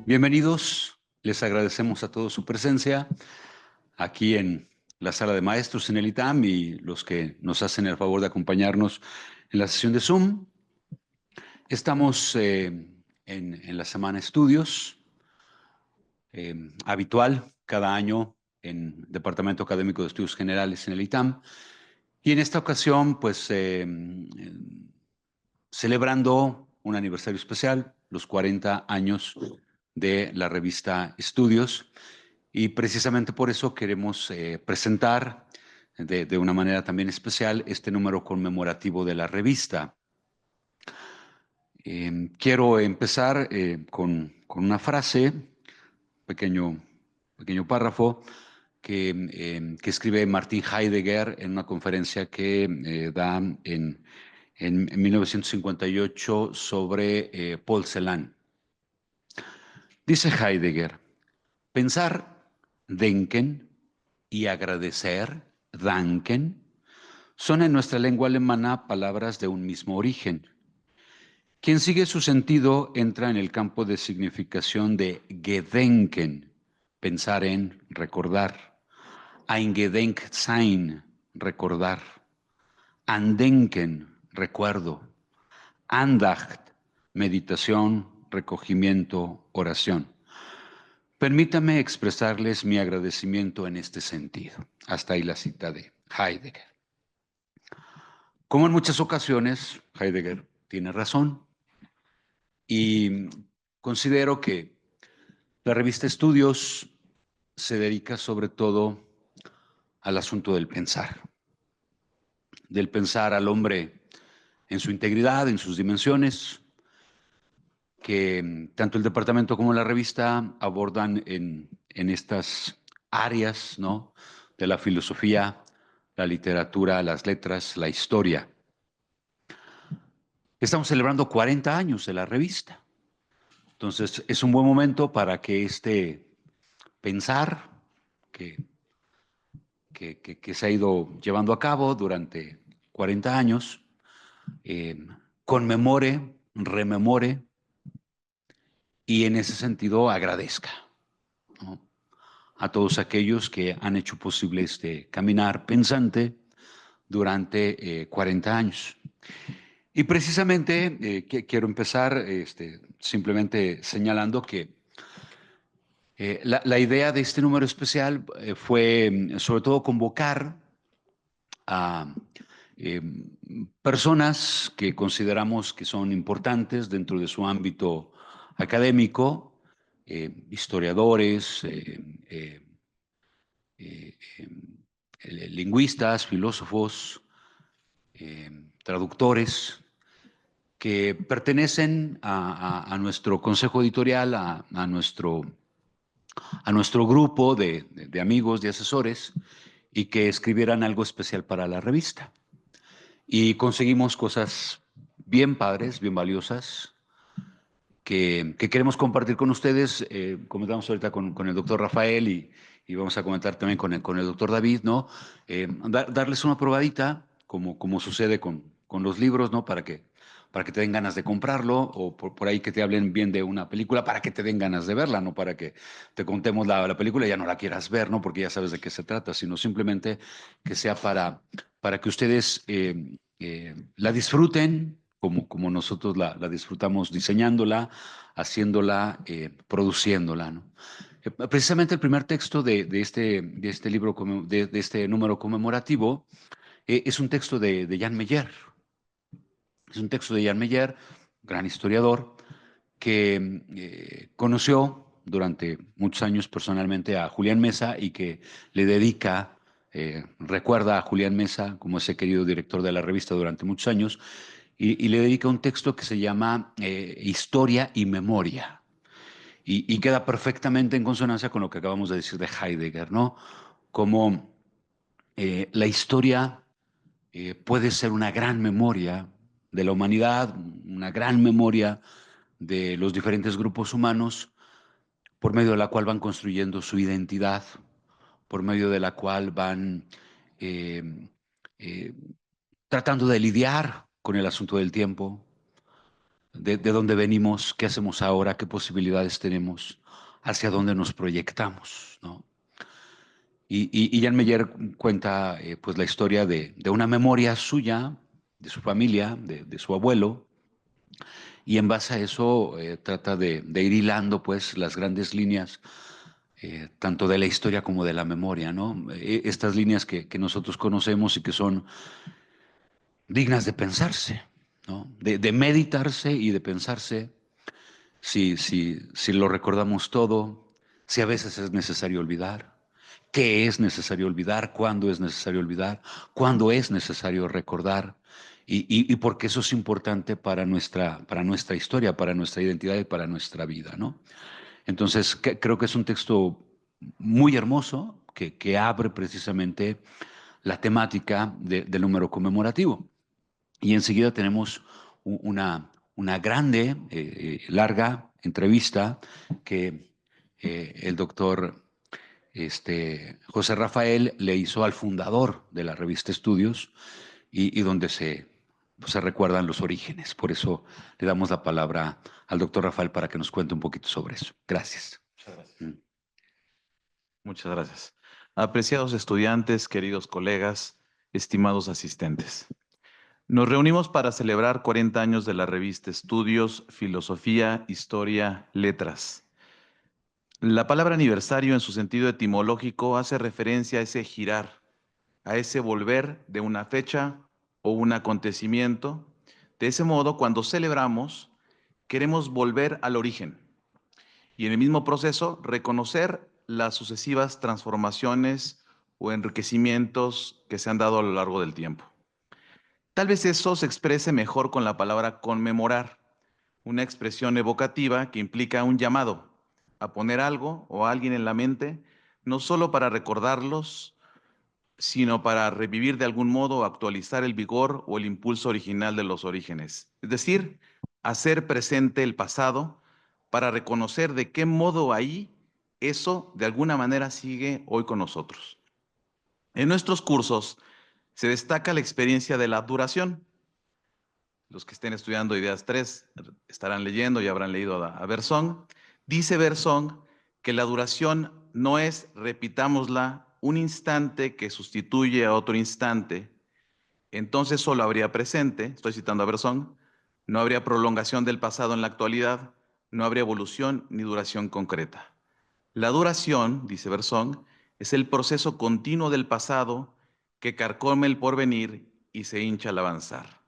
Bienvenidos, les agradecemos a todos su presencia aquí en la sala de maestros en el ITAM y los que nos hacen el favor de acompañarnos en la sesión de Zoom. Estamos en la semana estudios habitual cada año en Departamento Académico de Estudios Generales en el ITAM y en esta ocasión pues celebrando un aniversario especial, los 40 años de la revista Estudios. Y precisamente por eso queremos presentar de una manera también especial este número conmemorativo de la revista. Quiero empezar con una frase, pequeño, pequeño párrafo, que escribe Martin Heidegger en una conferencia que da en 1958 sobre Paul Celan. Dice Heidegger, pensar, denken, y agradecer, danken, son en nuestra lengua alemana palabras de un mismo origen. Quien sigue su sentido entra en el campo de significación de gedenken, pensar en, recordar, eingedenk sein, recordar, andenken, recuerdo, Andacht, meditación, recogimiento, oración. Permítame expresarles mi agradecimiento en este sentido. Hasta ahí la cita de Heidegger. Como en muchas ocasiones, Heidegger tiene razón y considero que la revista Estudios se dedica sobre todo al asunto del pensar al hombre en su integridad, en sus dimensiones, que tanto el departamento como la revista abordan en estas áreas, ¿no?, de la filosofía, la literatura, las letras, la historia. Estamos celebrando 40 años de la revista. Entonces, es un buen momento para que este pensar que, que se ha ido llevando a cabo durante 40 años conmemore, rememore y en ese sentido agradezca, ¿no?, a todos aquellos que han hecho posible este caminar pensante durante 40 años. Y precisamente quiero empezar simplemente señalando que la idea de este número especial fue sobre todo convocar a eh, personas que consideramos que son importantes dentro de su ámbito académico, historiadores, eh, lingüistas, filósofos, traductores, que pertenecen a nuestro consejo editorial, a nuestro grupo de amigos, de asesores, y que escribieran algo especial para la revista. Y conseguimos cosas bien padres, bien valiosas, que queremos compartir con ustedes. Comentamos ahorita con el doctor Rafael y vamos a comentar también con el doctor David, ¿no? Darles una probadita, como sucede con los libros, ¿no? Para que te den ganas de comprarlo, o por ahí que te hablen bien de una película, para que te den ganas de verla, no para que te contemos la película y ya no la quieras ver, ¿no? Porque ya sabes de qué se trata, sino simplemente que sea para que ustedes la disfruten como nosotros la disfrutamos diseñándola, haciéndola, produciéndola, ¿no? Precisamente el primer texto de este libro, de este número conmemorativo, es un texto de Jan Meyer. Es un texto de Jan Meyer, gran historiador, que conoció durante muchos años personalmente a Julián Mesa y que le dedica, recuerda a Julián Mesa como ese querido director de la revista durante muchos años, y le dedica un texto que se llama Historia y Memoria. Y queda perfectamente en consonancia con lo que acabamos de decir de Heidegger, ¿no? Como la historia puede ser una gran memoria de la humanidad, una gran memoria de los diferentes grupos humanos, por medio de la cual van construyendo su identidad, por medio de la cual van eh, eh, tratando de lidiar con el asunto del tiempo, de dónde venimos, qué hacemos ahora, qué posibilidades tenemos, hacia dónde nos proyectamos, ¿no? Y Jan Meyer cuenta pues la historia de una memoria suya, de su familia, de su abuelo, y en base a eso trata de ir hilando pues las grandes líneas, tanto de la historia como de la memoria, ¿no? Estas líneas que nosotros conocemos y que son dignas de pensarse, ¿no? De meditarse y de pensarse si lo recordamos todo, si a veces es necesario olvidar, qué es necesario olvidar, cuándo es necesario olvidar, cuándo es necesario recordar, y por qué eso es importante para nuestra historia, para nuestra identidad y para nuestra vida, ¿no? Entonces, creo que es un texto muy hermoso que abre precisamente la temática del número conmemorativo. Y enseguida tenemos una grande, larga entrevista que el doctor José Rafael le hizo al fundador de la revista Estudios y donde pues, se recuerdan los orígenes. Por eso le damos la palabra al doctor Rafael para que nos cuente un poquito sobre eso. Gracias. Muchas gracias. Mm. Muchas gracias. Apreciados estudiantes, queridos colegas, estimados asistentes. Nos reunimos para celebrar 40 años de la revista Estudios, Filosofía, Historia, Letras. La palabra aniversario en su sentido etimológico hace referencia a ese girar, a ese volver de una fecha o un acontecimiento. De ese modo, cuando celebramos, queremos volver al origen y en el mismo proceso reconocer las sucesivas transformaciones o enriquecimientos que se han dado a lo largo del tiempo. Tal vez eso se exprese mejor con la palabra conmemorar, una expresión evocativa que implica un llamado a poner algo o a alguien en la mente, no solo para recordarlos, sino para revivir de algún modo o actualizar el vigor o el impulso original de los orígenes. Es decir, hacer presente el pasado para reconocer de qué modo ahí eso de alguna manera sigue hoy con nosotros. En nuestros cursos se destaca la experiencia de la duración. Los que estén estudiando Ideas 3 estarán leyendo y habrán leído a Bersón. Dice Bersón que la duración no es, repitámosla, un instante que sustituye a otro instante. Entonces solo habría presente, estoy citando a Bersón, no habría prolongación del pasado en la actualidad, no habría evolución ni duración concreta. La duración, dice Bersón, es el proceso continuo del pasado que carcome el porvenir y se hincha al avanzar.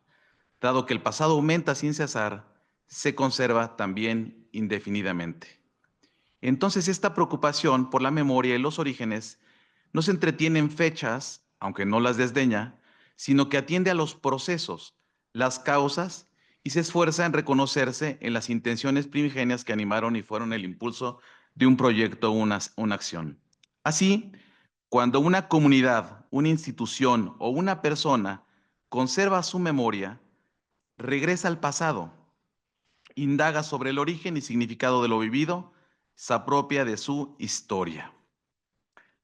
Dado que el pasado aumenta sin cesar, se conserva también indefinidamente. Entonces, esta preocupación por la memoria y los orígenes no se entretiene en fechas, aunque no las desdeña, sino que atiende a los procesos, las causas, y se esfuerza en reconocerse en las intenciones primigenias que animaron y fueron el impulso de un proyecto o una acción. Así, cuando una comunidad, una institución o una persona conserva su memoria, regresa al pasado, indaga sobre el origen y significado de lo vivido, se apropia de su historia.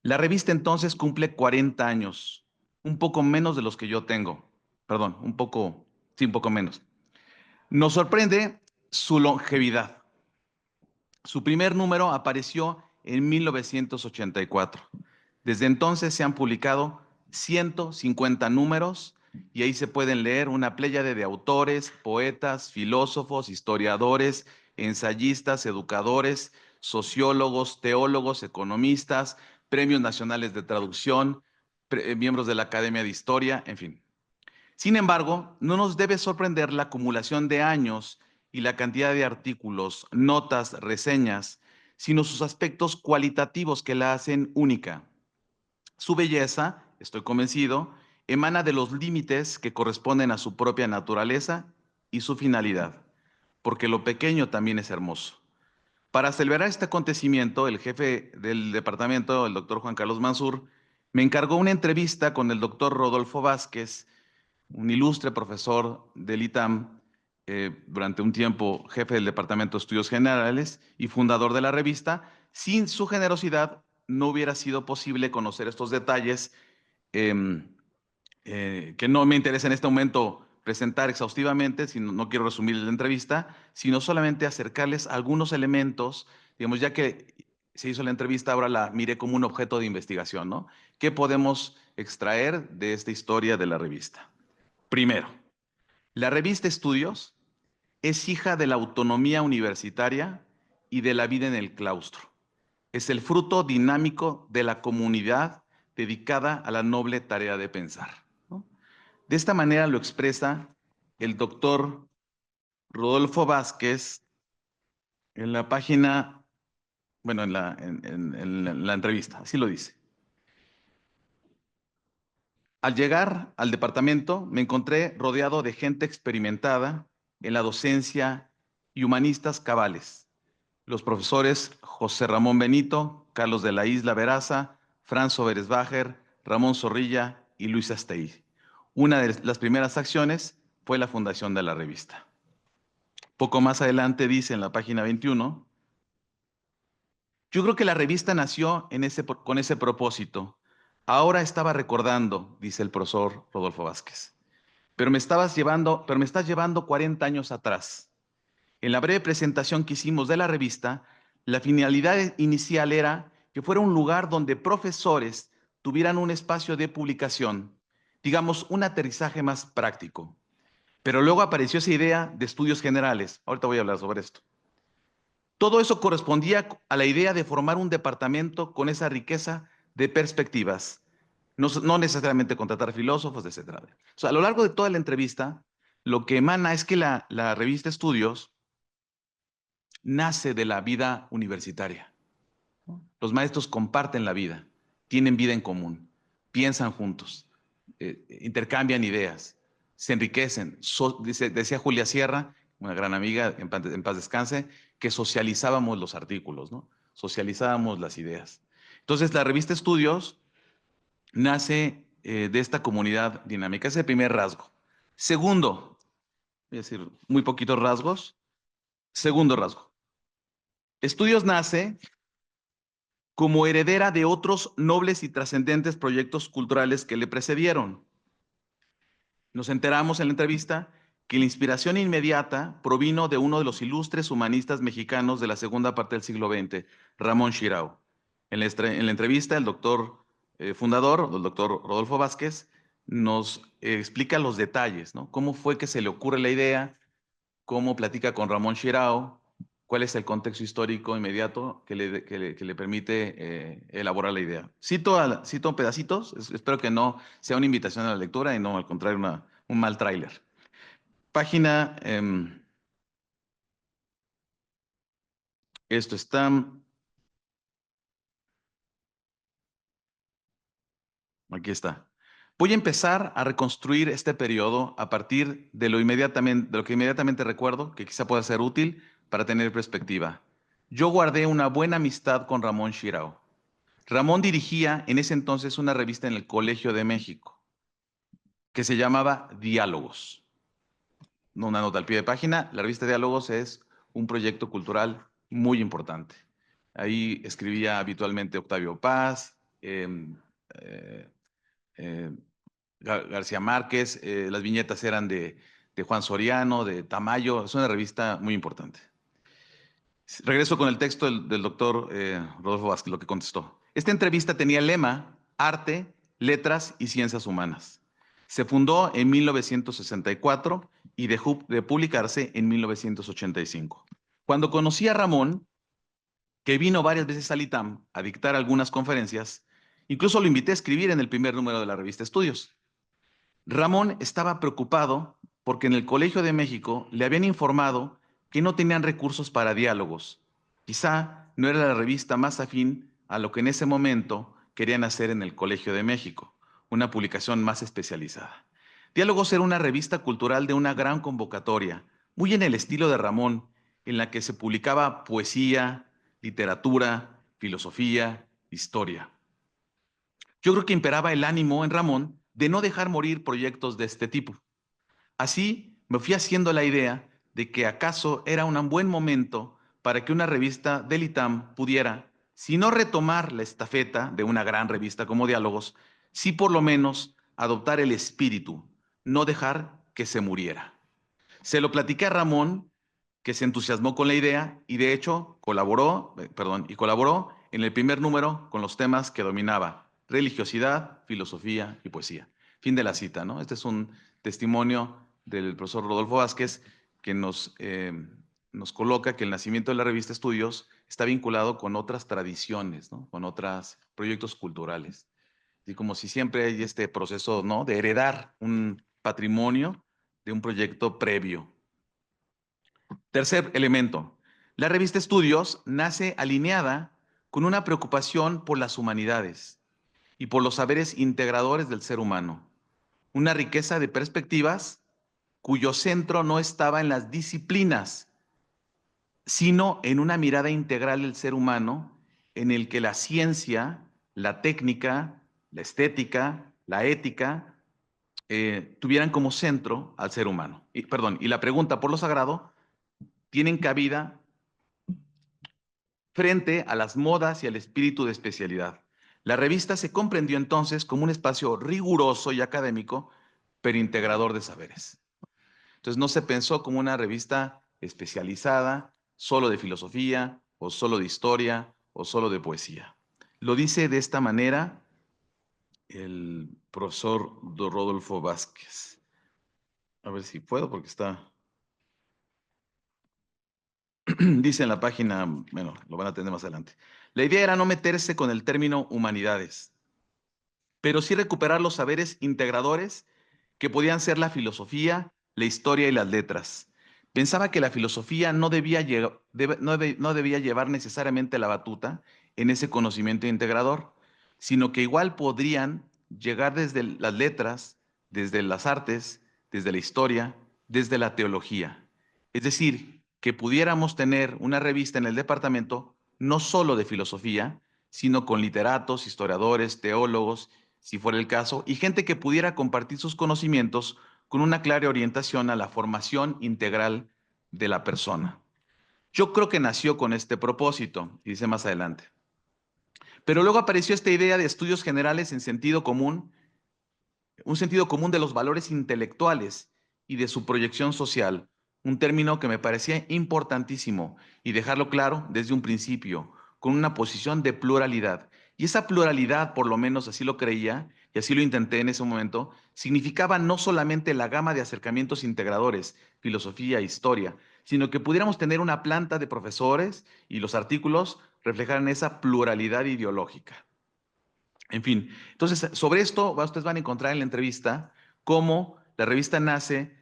La revista entonces cumple 40 años, un poco menos de los que yo tengo. Perdón, un poco menos. Nos sorprende su longevidad. Su primer número apareció en 1984. Desde entonces se han publicado 150 números y ahí se pueden leer una pléyade de autores, poetas, filósofos, historiadores, ensayistas, educadores, sociólogos, teólogos, economistas, premios nacionales de traducción, miembros de la Academia de Historia, en fin. Sin embargo, no nos debe sorprender la acumulación de años y la cantidad de artículos, notas, reseñas, sino sus aspectos cualitativos que la hacen única. Su belleza, estoy convencido, emana de los límites que corresponden a su propia naturaleza y su finalidad, porque lo pequeño también es hermoso. Para celebrar este acontecimiento, el jefe del departamento, el doctor Juan Carlos Mansur, me encargó una entrevista con el doctor Rodolfo Vázquez, un ilustre profesor del ITAM, durante un tiempo jefe del Departamento de Estudios Generales y fundador de la revista. Sin su generosidad no hubiera sido posible conocer estos detalles que no me interesa en este momento presentar exhaustivamente, no quiero resumir la entrevista, sino solamente acercarles algunos elementos, digamos, ya que se hizo la entrevista, ahora la miré como un objeto de investigación, ¿no? ¿Qué podemos extraer de esta historia de la revista? Primero, la revista Estudios es hija de la autonomía universitaria y de la vida en el claustro. Es el fruto dinámico de la comunidad dedicada a la noble tarea de pensar, ¿no? De esta manera lo expresa el doctor Rodolfo Vázquez en la página, bueno, en la entrevista, así lo dice. Al llegar al departamento me encontré rodeado de gente experimentada en la docencia y humanistas cabales. Los profesores José Ramón Benito, Carlos de la Isla Veraza, Franz Oberesbacher, Ramón Zorrilla y Luis Astey. Una de las primeras acciones fue la fundación de la revista. Poco más adelante dice en la página 21, yo creo que la revista nació con ese propósito. Ahora estaba recordando, dice el profesor Rodolfo Vázquez, pero me estás llevando 40 años atrás. En la breve presentación que hicimos de la revista, la finalidad inicial era que fuera un lugar donde profesores tuvieran un espacio de publicación, digamos, un aterrizaje más práctico. Pero luego apareció esa idea de estudios generales. Ahorita voy a hablar sobre esto. Todo eso correspondía a la idea de formar un departamento con esa riqueza de perspectivas. No necesariamente contratar filósofos, etc. O sea, a lo largo de toda la entrevista, lo que emana es que la revista Estudios nace de la vida universitaria. Los maestros comparten la vida, tienen vida en común, piensan juntos, intercambian ideas, se enriquecen. Decía Julia Sierra, una gran amiga, en paz descanse, que socializábamos los artículos, ¿no? Socializábamos las ideas. Entonces, la revista Estudios nace de esta comunidad dinámica. Ese es el primer rasgo. Segundo, voy a decir muy poquitos rasgos. Segundo rasgo. Estudios nace como heredera de otros nobles y trascendentes proyectos culturales que le precedieron. Nos enteramos en la entrevista que la inspiración inmediata provino de uno de los ilustres humanistas mexicanos de la segunda parte del siglo XX, Ramón Shirao. En la entrevista, el doctor fundador, el doctor Rodolfo Vázquez, nos explica los detalles, ¿no? Cómo fue que se le ocurre la idea, cómo platica con Ramón Shirao, cuál es el contexto histórico inmediato que le permite elaborar la idea. Cito pedacitos, espero que no sea una invitación a la lectura y no, al contrario, un mal tráiler. Página, esto está, aquí está. Voy a empezar a reconstruir este periodo a partir de lo que inmediatamente recuerdo, que quizá pueda ser útil para tener perspectiva. Yo guardé una buena amistad con Ramón Shirao. Ramón dirigía en ese entonces una revista en el Colegio de México que se llamaba Diálogos. Una nota al pie de página, la revista Diálogos es un proyecto cultural muy importante. Ahí escribía habitualmente Octavio Paz, García Márquez, las viñetas eran de Juan Soriano, de Tamayo, es una revista muy importante. Regreso con el texto del doctor Rodolfo Vázquez, lo que contestó. Esta entrevista tenía el lema Arte, Letras y Ciencias Humanas. Se fundó en 1964 y dejó de publicarse en 1985. Cuando conocí a Ramón, que vino varias veces al ITAM a dictar algunas conferencias, incluso lo invité a escribir en el primer número de la revista Estudios. Ramón estaba preocupado porque en el Colegio de México le habían informado que no tenían recursos para diálogos. Quizá no era la revista más afín a lo que en ese momento querían hacer en el Colegio de México, una publicación más especializada. Diálogos era una revista cultural de una gran convocatoria, muy en el estilo de Ramón, en la que se publicaba poesía, literatura, filosofía, historia. Yo creo que imperaba el ánimo en Ramón de no dejar morir proyectos de este tipo. Así me fui haciendo la idea de que acaso era un buen momento para que una revista del ITAM pudiera, si no retomar la estafeta de una gran revista como Diálogos, sí por lo menos adoptar el espíritu, no dejar que se muriera. Se lo platiqué a Ramón, que se entusiasmó con la idea y de hecho colaboró en el primer número con los temas que dominaba: religiosidad, filosofía y poesía. Fin de la cita, ¿no? Este es un testimonio del profesor Rodolfo Vázquez que nos coloca que el nacimiento de la revista Estudios está vinculado con otras tradiciones, ¿no? Con otros proyectos culturales. Y como si siempre hay este proceso, ¿no?, de heredar un patrimonio de un proyecto previo. Tercer elemento. La revista Estudios nace alineada con una preocupación por las humanidades y por los saberes integradores del ser humano. Una riqueza de perspectivas cuyo centro no estaba en las disciplinas, sino en una mirada integral del ser humano en el que la ciencia, la técnica, la estética, la ética, tuvieran como centro al ser humano. Y la pregunta por lo sagrado tienen cabida frente a las modas y al espíritu de especialidad. La revista se comprendió entonces como un espacio riguroso y académico, pero integrador de saberes. Entonces no se pensó como una revista especializada, solo de filosofía, o solo de historia, o solo de poesía. Lo dice de esta manera el profesor Rodolfo Vázquez. A ver si puedo, porque está... Dice en la página, bueno, lo van a tener más adelante. La idea era no meterse con el término humanidades, pero sí recuperar los saberes integradores que podían ser la filosofía, la historia y las letras. Pensaba que la filosofía no debía llevar necesariamente la batuta en ese conocimiento integrador, sino que igual podrían llegar desde las letras, desde las artes, desde la historia, desde la teología. Es decir, que pudiéramos tener una revista en el departamento no solo de filosofía, sino con literatos, historiadores, teólogos, si fuera el caso, y gente que pudiera compartir sus conocimientos con una clara orientación a la formación integral de la persona. Yo creo que nació con este propósito, y dice más adelante. Pero luego apareció esta idea de estudios generales en sentido común, un sentido común de los valores intelectuales y de su proyección social, un término que me parecía importantísimo y dejarlo claro desde un principio, con una posición de pluralidad. Y esa pluralidad, por lo menos así lo creía, y así lo intenté en ese momento, significaba no solamente la gama de acercamientos integradores, filosofía, historia, sino que pudiéramos tener una planta de profesores y los artículos reflejaran esa pluralidad ideológica. En fin, entonces sobre esto ustedes van a encontrar en la entrevista cómo la revista nace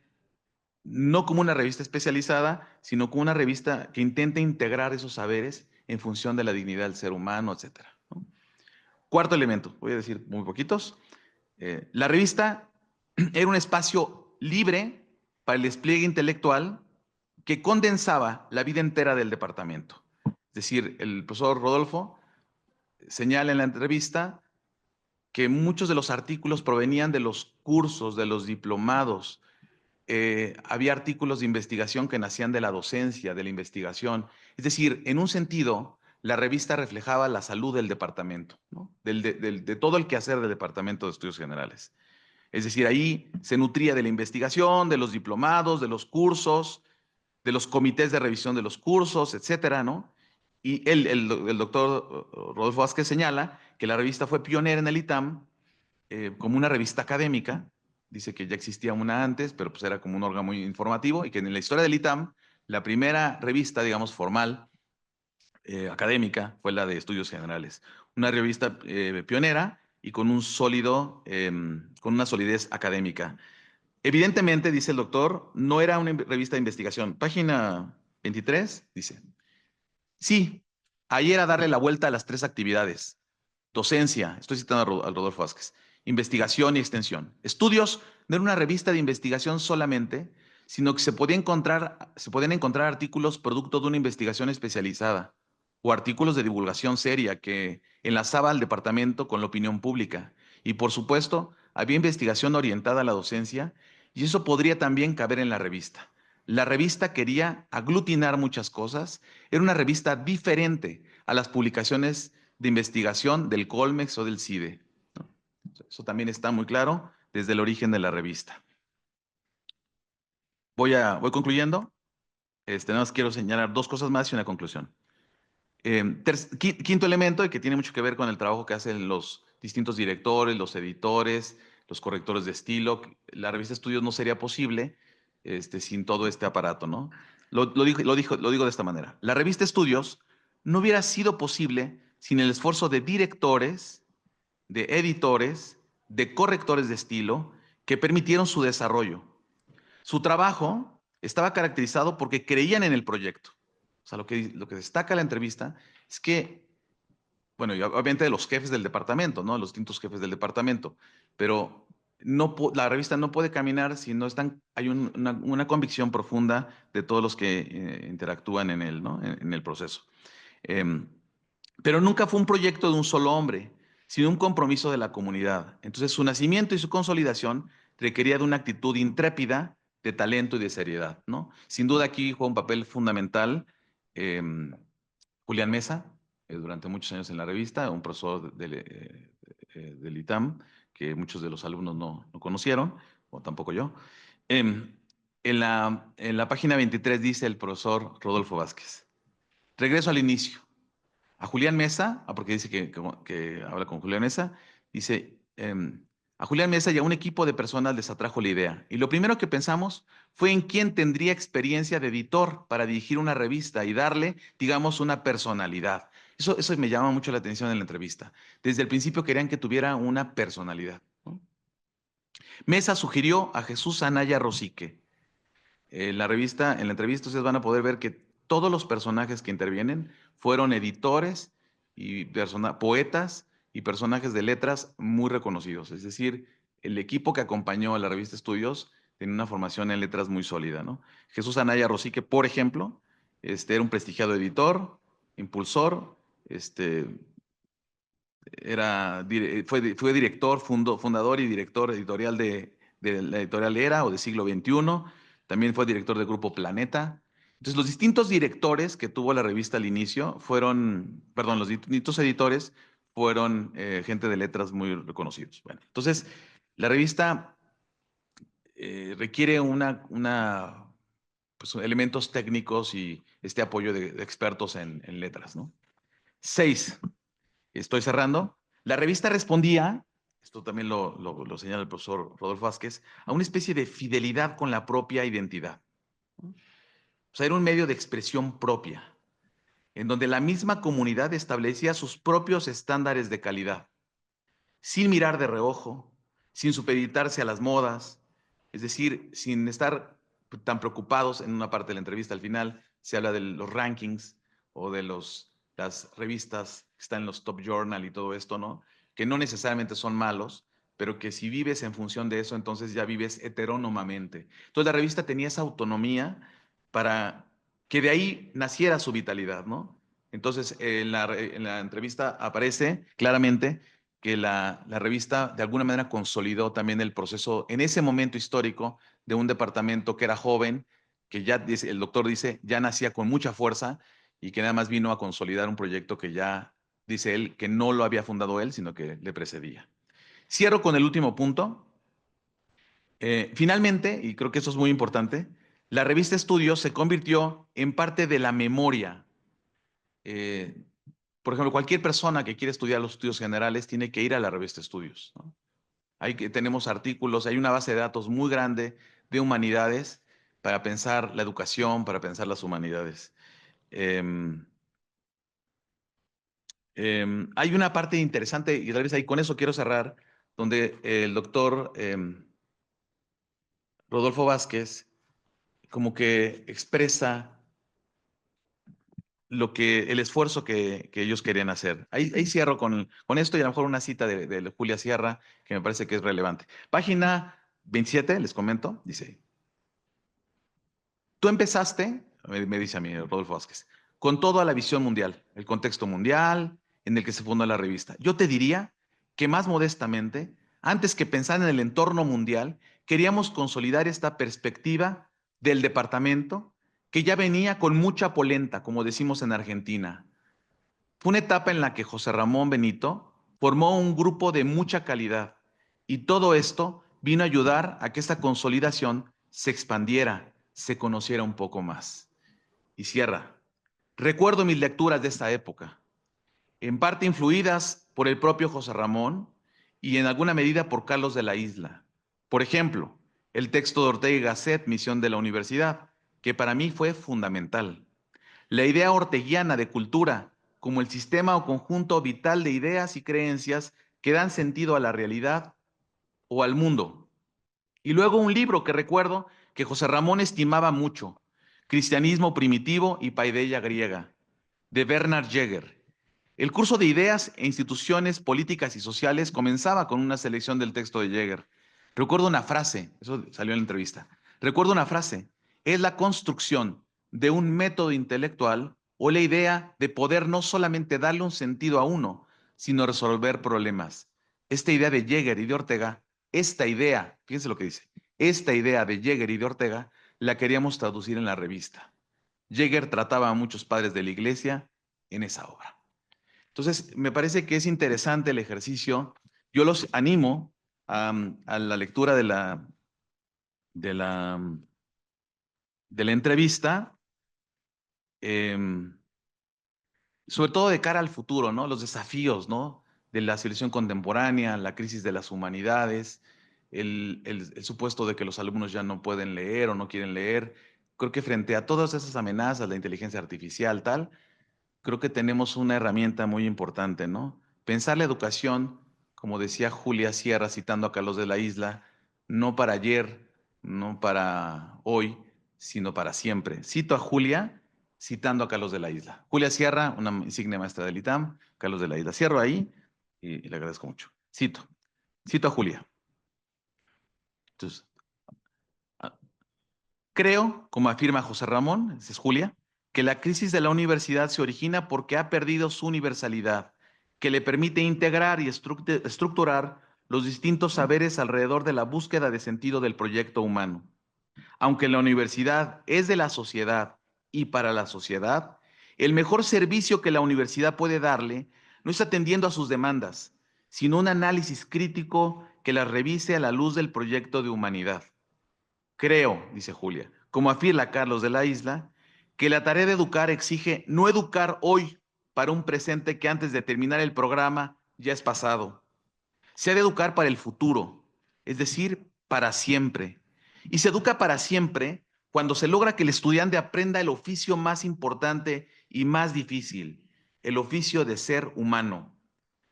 no como una revista especializada, sino como una revista que intenta integrar esos saberes en función de la dignidad del ser humano, etc., ¿no? Cuarto elemento, voy a decir muy poquitos. La revista era un espacio libre para el despliegue intelectual que condensaba la vida entera del departamento. Es decir, el profesor Rodolfo señala en la entrevista que muchos de los artículos provenían de los cursos, de los diplomados. Había artículos de investigación que nacían de la docencia, de la investigación. Es decir, en un sentido, la revista reflejaba la salud del departamento, ¿no? De todo el quehacer del Departamento de Estudios Generales. Es decir, ahí se nutría de la investigación, de los diplomados, de los cursos, de los comités de revisión de los cursos, etcétera, ¿no? Y el doctor Rodolfo Vázquez señala que la revista fue pionera en el ITAM como una revista académica. Dice que ya existía una antes, pero pues era como un órgano muy informativo, y que en la historia del ITAM, la primera revista, digamos, formal, académica, fue la de Estudios Generales. Una revista pionera y con un sólido, con una solidez académica. Evidentemente, dice el doctor, no era una revista de investigación. Página 23, dice. Sí, ahí era darle la vuelta a las tres actividades. Docencia, estoy citando al Rodolfo Vázquez, investigación y extensión. Estudios no era una revista de investigación solamente, sino que se podían encontrar artículos producto de una investigación especializada o artículos de divulgación seria que enlazaba al departamento con la opinión pública. Y por supuesto, había investigación orientada a la docencia y eso podría también caber en la revista. La revista quería aglutinar muchas cosas, era una revista diferente a las publicaciones de investigación del Colmex o del CIDE, ¿no? Eso también está muy claro desde el origen de la revista. Voy concluyendo. Nada más quiero señalar dos cosas más y una conclusión. Quinto elemento, y que tiene mucho que ver con el trabajo que hacen los distintos directores, los editores, los correctores de estilo. La revista Estudios no sería posible sin todo este aparato, ¿no? Lo digo de esta manera. La revista Estudios no hubiera sido posible sin el esfuerzo de directores, de editores, de correctores de estilo, que permitieron su desarrollo. Su trabajo estaba caracterizado porque creían en el proyecto. O sea, lo que destaca la entrevista es que, bueno, y obviamente de los jefes del departamento, ¿no? Los distintos jefes del departamento, pero la revista no puede caminar si no hay una convicción profunda de todos los que interactúan en él, ¿no? En el proceso. Em, pero nunca fue un proyecto de un solo hombre, sino un compromiso de la comunidad. Entonces, su nacimiento y su consolidación requería de una actitud intrépida, de talento y de seriedad, ¿no? Sin duda aquí jugó un papel fundamental eh, Julián Mesa, durante muchos años en la revista, un profesor del ITAM, que muchos de los alumnos no conocieron, o tampoco yo. En la página 23 dice el profesor Rodolfo Vázquez. Regreso al inicio. A Julián Mesa, porque dice que habla con Julián Mesa, dice, a Julián Mesa y a un equipo de personas les atrajo la idea. Y lo primero que pensamos fue en quién tendría experiencia de editor para dirigir una revista y darle, digamos, una personalidad. Eso me llama mucho la atención en la entrevista. Desde el principio querían que tuviera una personalidad, ¿no? Mesa sugirió a Jesús Anaya Rosique. En la entrevista ustedes van a poder ver que todos los personajes que intervienen fueron editores y poetas y personajes de letras muy reconocidos. Es decir, el equipo que acompañó a la revista Estudios tiene una formación en letras muy sólida, ¿no? Jesús Anaya Rosique, por ejemplo, era un prestigiado editor, impulsor, fue director, fundador y director editorial de la editorial Era o de Siglo XXI. También fue director del Grupo Planeta. Entonces, los distintos directores que tuvo la revista al inicio los distintos editores fueron gente de letras muy reconocidos. Bueno, entonces, la revista requiere pues, elementos técnicos y este apoyo de expertos en letras, ¿no? 6. Estoy cerrando. La revista respondía, esto también lo señala el profesor Rodolfo Vázquez, a una especie de fidelidad con la propia identidad. O sea, era un medio de expresión propia, en donde la misma comunidad establecía sus propios estándares de calidad, sin mirar de reojo, sin supeditarse a las modas, es decir, sin estar tan preocupados. En una parte de la entrevista al final se habla de los rankings o de las revistas que están en los top journal y todo esto, ¿no? Que no necesariamente son malos, pero que si vives en función de eso, entonces ya vives heterónomamente. Entonces la revista tenía esa autonomía para que de ahí naciera su vitalidad, ¿no? Entonces en la entrevista aparece claramente que la revista de alguna manera consolidó también el proceso en ese momento histórico de un departamento que era joven, que ya el doctor dice, ya nacía con mucha fuerza y que nada más vino a consolidar un proyecto que ya, dice él, que no lo había fundado él, sino que le precedía. Cierro con el último punto. Finalmente, y creo que eso es muy importante, la revista Estudios se convirtió en parte de la memoria. Por ejemplo, cualquier persona que quiere estudiar los estudios generales tiene que ir a la revista Estudios, ¿no? Tenemos artículos, hay una base de datos muy grande de humanidades para pensar la educación, para pensar las humanidades. Hay una parte interesante, y tal vez ahí con eso quiero cerrar, donde el doctor Rodolfo Vázquez como que expresa el esfuerzo que ellos querían hacer. Ahí cierro con esto y a lo mejor una cita de Julia Sierra que me parece que es relevante. Página 27, les comento, dice, tú empezaste, me dice a mí Rodolfo Vázquez, con toda la visión mundial, el contexto mundial en el que se fundó la revista. Yo te diría que más modestamente, antes que pensar en el entorno mundial, queríamos consolidar esta perspectiva del departamento que ya venía con mucha polenta, como decimos en Argentina. Fue una etapa en la que José Ramón Benito formó un grupo de mucha calidad y todo esto vino a ayudar a que esta consolidación se expandiera, se conociera un poco más. Y cierra. Recuerdo mis lecturas de esta época, en parte influidas por el propio José Ramón y en alguna medida por Carlos de la Isla. Por ejemplo, el texto de Ortega y Gasset, Misión de la Universidad, que para mí fue fundamental. La idea orteguiana de cultura como el sistema o conjunto vital de ideas y creencias que dan sentido a la realidad o al mundo. Y luego un libro que recuerdo que José Ramón estimaba mucho, Cristianismo primitivo y paideia griega, de Bernard Jäger. El curso de ideas e instituciones políticas y sociales comenzaba con una selección del texto de Jäger. Recuerdo una frase, eso salió en la entrevista. Recuerdo una frase, es la construcción de un método intelectual o la idea de poder no solamente darle un sentido a uno, sino resolver problemas. Esta idea de Jäger y de Ortega, esta idea, fíjense lo que dice, esta idea de Jäger y de Ortega la queríamos traducir en la revista. Jäger trataba a muchos padres de la iglesia en esa obra. Entonces, me parece que es interesante el ejercicio. Yo los animo a la lectura de la, de la entrevista, sobre todo de cara al futuro, ¿no? Los desafíos, ¿no? De la civilización contemporánea, la crisis de las humanidades, el supuesto de que los alumnos ya no pueden leer o no quieren leer. Creo que frente a todas esas amenazas, la inteligencia artificial, tal, creo que tenemos una herramienta muy importante, ¿no? Pensar la educación, como decía Julia Sierra citando a Carlos de la Isla, no para ayer, no para hoy, sino para siempre. Cito a Julia citando a Carlos de la Isla. Julia Sierra, una insignia maestra del ITAM, Carlos de la Isla. Cierro ahí y le agradezco mucho. Cito a Julia. Entonces, creo, como afirma José Ramón, esa es Julia, que la crisis de la universidad se origina porque ha perdido su universalidad, que le permite integrar y estructurar los distintos saberes alrededor de la búsqueda de sentido del proyecto humano. Aunque la universidad es de la sociedad y para la sociedad, el mejor servicio que la universidad puede darle no es atendiendo a sus demandas, sino un análisis crítico que las revise a la luz del proyecto de humanidad. Creo, dice Julia, como afirma Carlos de la Isla, que la tarea de educar exige no educar hoy para un presente que antes de terminar el programa ya es pasado. Se ha de educar para el futuro, es decir, para siempre. Y se educa para siempre cuando se logra que el estudiante aprenda el oficio más importante y más difícil, el oficio de ser humano.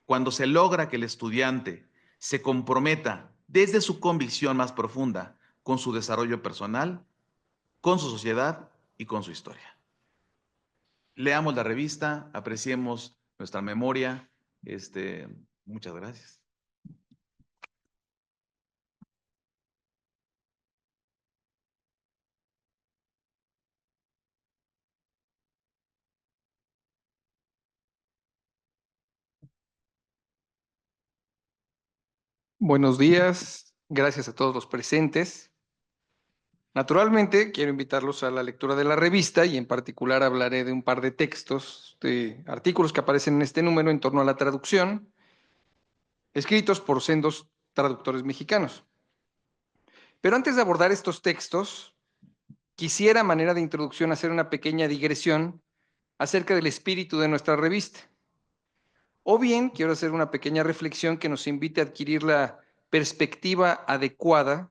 Cuando se logra que el estudiante se comprometa desde su convicción más profunda con su desarrollo personal, con su sociedad y con su historia. Leamos la revista, apreciemos nuestra memoria. Muchas gracias. Buenos días, gracias a todos los presentes. Naturalmente, quiero invitarlos a la lectura de la revista y en particular hablaré de un par de textos, de artículos que aparecen en este número en torno a la traducción, escritos por sendos traductores mexicanos. Pero antes de abordar estos textos, quisiera, a manera de introducción, hacer una pequeña digresión acerca del espíritu de nuestra revista. O bien, quiero hacer una pequeña reflexión que nos invite a adquirir la perspectiva adecuada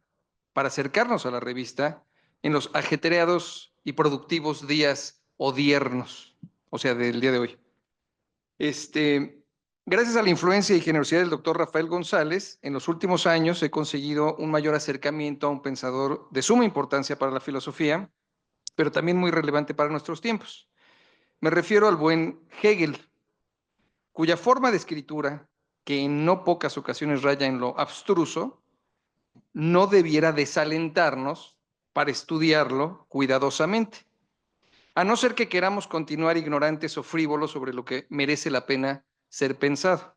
para acercarnos a la revista en los ajetreados y productivos días odiernos, o sea, del día de hoy. Gracias a la influencia y generosidad del doctor Rafael González, en los últimos años he conseguido un mayor acercamiento a un pensador de suma importancia para la filosofía, pero también muy relevante para nuestros tiempos. Me refiero al buen Hegel, cuya forma de escritura, que en no pocas ocasiones raya en lo abstruso, no debiera desalentarnos para estudiarlo cuidadosamente, a no ser que queramos continuar ignorantes o frívolos sobre lo que merece la pena ser pensado.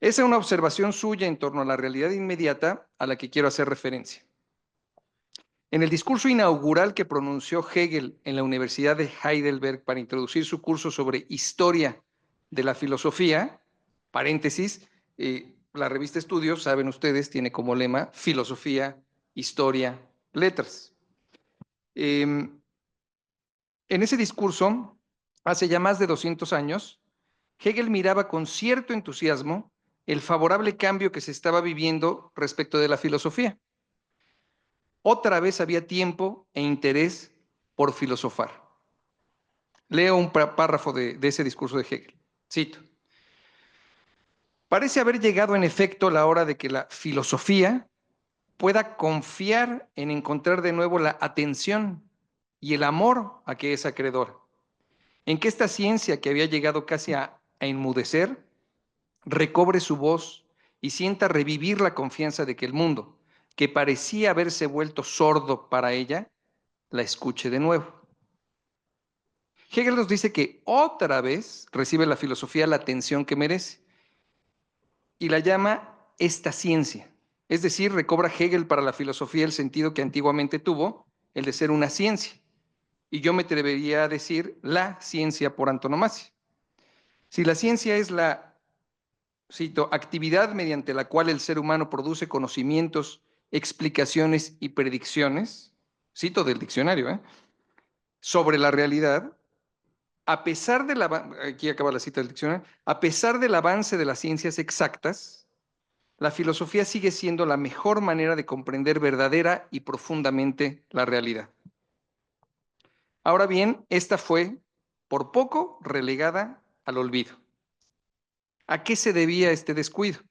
Esa es una observación suya en torno a la realidad inmediata a la que quiero hacer referencia. En el discurso inaugural que pronunció Hegel en la Universidad de Heidelberg para introducir su curso sobre historia de la filosofía, paréntesis, la revista Estudios, saben ustedes, tiene como lema filosofía, historia, letras. En ese discurso, hace ya más de 200 años, Hegel miraba con cierto entusiasmo el favorable cambio que se estaba viviendo respecto de la filosofía. Otra vez había tiempo e interés por filosofar. Leo un párrafo de ese discurso de Hegel. Cito. Parece haber llegado en efecto la hora de que la filosofía pueda confiar en encontrar de nuevo la atención y el amor a que es acreedora, en que esta ciencia que había llegado casi a enmudecer, recobre su voz y sienta revivir la confianza de que el mundo, que parecía haberse vuelto sordo para ella, la escuche de nuevo. Hegel nos dice que otra vez recibe la filosofía la atención que merece y la llama esta ciencia. Es decir, recobra Hegel para la filosofía el sentido que antiguamente tuvo, el de ser una ciencia. Y yo me atrevería a decir la ciencia por antonomasia. Si la ciencia es la, cito, actividad mediante la cual el ser humano produce conocimientos, explicaciones y predicciones, cito del diccionario, sobre la realidad, a pesar del aquí acaba la cita del diccionario, a pesar del avance de las ciencias exactas, la filosofía sigue siendo la mejor manera de comprender verdadera y profundamente la realidad. Ahora bien, esta fue, por poco, relegada al olvido. ¿A qué se debía este descuido?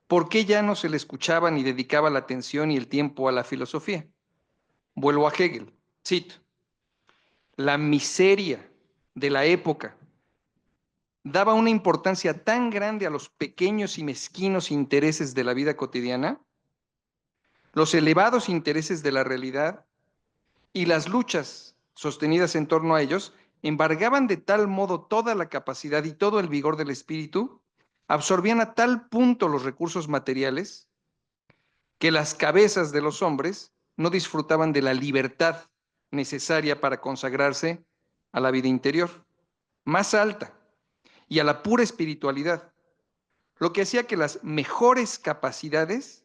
¿Por qué ya no se le escuchaba ni dedicaba la atención y el tiempo a la filosofía? Vuelvo a Hegel, cito. La miseria de la época daba una importancia tan grande a los pequeños y mezquinos intereses de la vida cotidiana, los elevados intereses de la realidad y las luchas sostenidas en torno a ellos embargaban de tal modo toda la capacidad y todo el vigor del espíritu, absorbían a tal punto los recursos materiales, que las cabezas de los hombres no disfrutaban de la libertad necesaria para consagrarse a la vida interior, más alta, y a la pura espiritualidad, lo que hacía que las mejores capacidades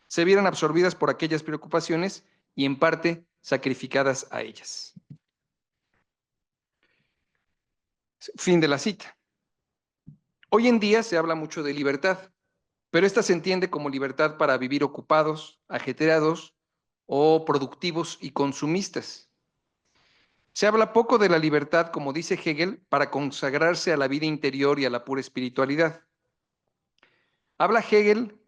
se vieran absorbidas por aquellas preocupaciones y en parte sacrificadas a ellas. Fin de la cita. Hoy en día se habla mucho de libertad, pero esta se entiende como libertad para vivir ocupados, ajetreados o productivos y consumistas. Se habla poco de la libertad, como dice Hegel, para consagrarse a la vida interior y a la pura espiritualidad. Habla Hegel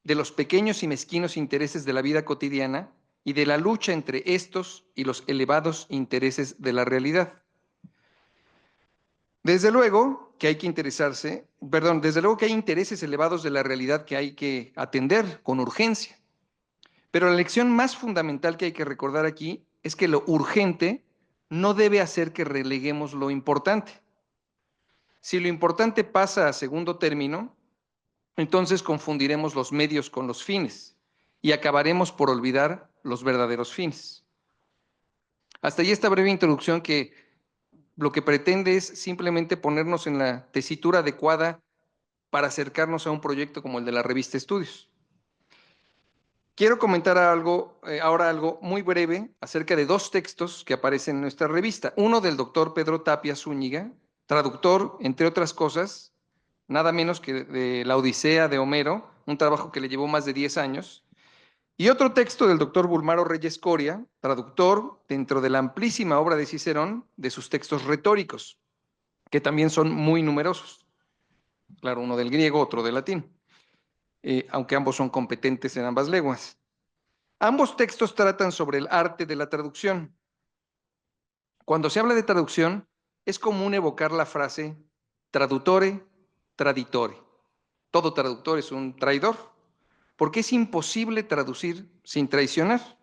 de los pequeños y mezquinos intereses de la vida cotidiana y de la lucha entre estos y los elevados intereses de la realidad. Desde luego que hay que desde luego que hay intereses elevados de la realidad que hay que atender con urgencia. Pero la lección más fundamental que hay que recordar aquí es que lo urgente no debe hacer que releguemos lo importante. Si lo importante pasa a segundo término, entonces confundiremos los medios con los fines y acabaremos por olvidar los verdaderos fines. Hasta ahí esta breve introducción que lo que pretende es simplemente ponernos en la tesitura adecuada para acercarnos a un proyecto como el de la revista Estudios. Quiero comentar ahora algo muy breve acerca de dos textos que aparecen en nuestra revista. Uno del doctor Pedro Tapia Zúñiga, traductor, entre otras cosas, nada menos que de la Odisea de Homero, un trabajo que le llevó más de 10 años. Y otro texto del doctor Bulmaro Reyes Coria, traductor dentro de la amplísima obra de Cicerón, de sus textos retóricos, que también son muy numerosos. Claro, uno del griego, otro del latín, aunque ambos son competentes en ambas lenguas. Ambos textos tratan sobre el arte de la traducción. Cuando se habla de traducción, es común evocar la frase tradutore, traditore. Todo traductor es un traidor, porque es imposible traducir sin traicionar.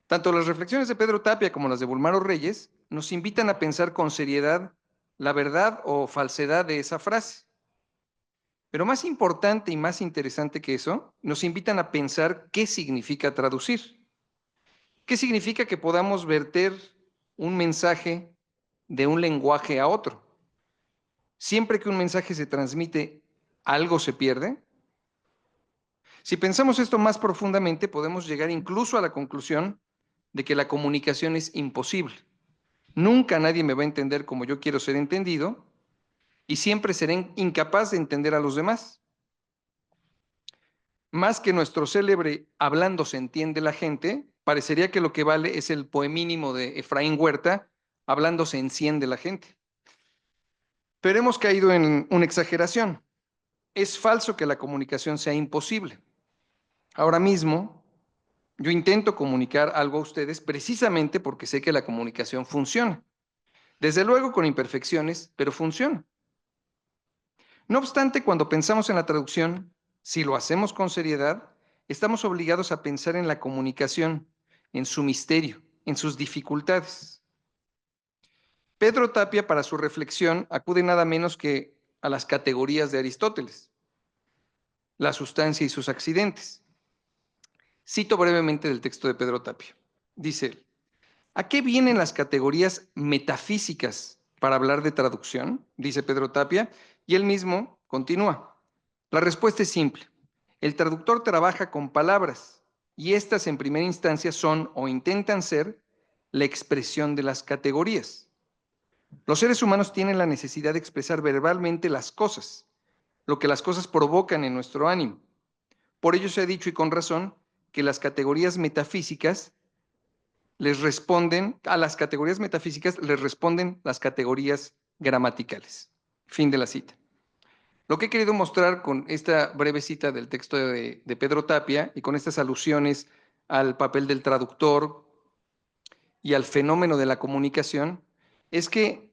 Tanto las reflexiones de Pedro Tapia como las de Bulmaro Reyes nos invitan a pensar con seriedad la verdad o falsedad de esa frase. Pero más importante y más interesante que eso, nos invitan a pensar qué significa traducir. ¿Qué significa que podamos verter un mensaje de un lenguaje a otro? Siempre que un mensaje se transmite, ¿algo se pierde? Si pensamos esto más profundamente, podemos llegar incluso a la conclusión de que la comunicación es imposible. Nunca nadie me va a entender como yo quiero ser entendido y siempre seré incapaz de entender a los demás. Más que nuestro célebre hablando se entiende la gente, parecería que lo que vale es el poemínimo de Efraín Huerta, hablando se enciende la gente. Pero hemos caído en una exageración. Es falso que la comunicación sea imposible. Ahora mismo, yo intento comunicar algo a ustedes precisamente porque sé que la comunicación funciona. Desde luego con imperfecciones, pero funciona. No obstante, cuando pensamos en la traducción, si lo hacemos con seriedad, estamos obligados a pensar en la comunicación, en su misterio, en sus dificultades. Pedro Tapia, para su reflexión, acude nada menos que a las categorías de Aristóteles, la sustancia y sus accidentes. Cito brevemente del texto de Pedro Tapia. Dice él, ¿a qué vienen las categorías metafísicas para hablar de traducción? Dice Pedro Tapia, y él mismo continúa. La respuesta es simple. El traductor trabaja con palabras y estas en primera instancia son o intentan ser la expresión de las categorías. Los seres humanos tienen la necesidad de expresar verbalmente las cosas, lo que las cosas provocan en nuestro ánimo. Por ello se ha dicho y con razón que las categorías metafísicas a las categorías metafísicas les responden las categorías gramaticales. Fin de la cita. Lo que he querido mostrar con esta breve cita del texto de Pedro Tapia y con estas alusiones al papel del traductor y al fenómeno de la comunicación es que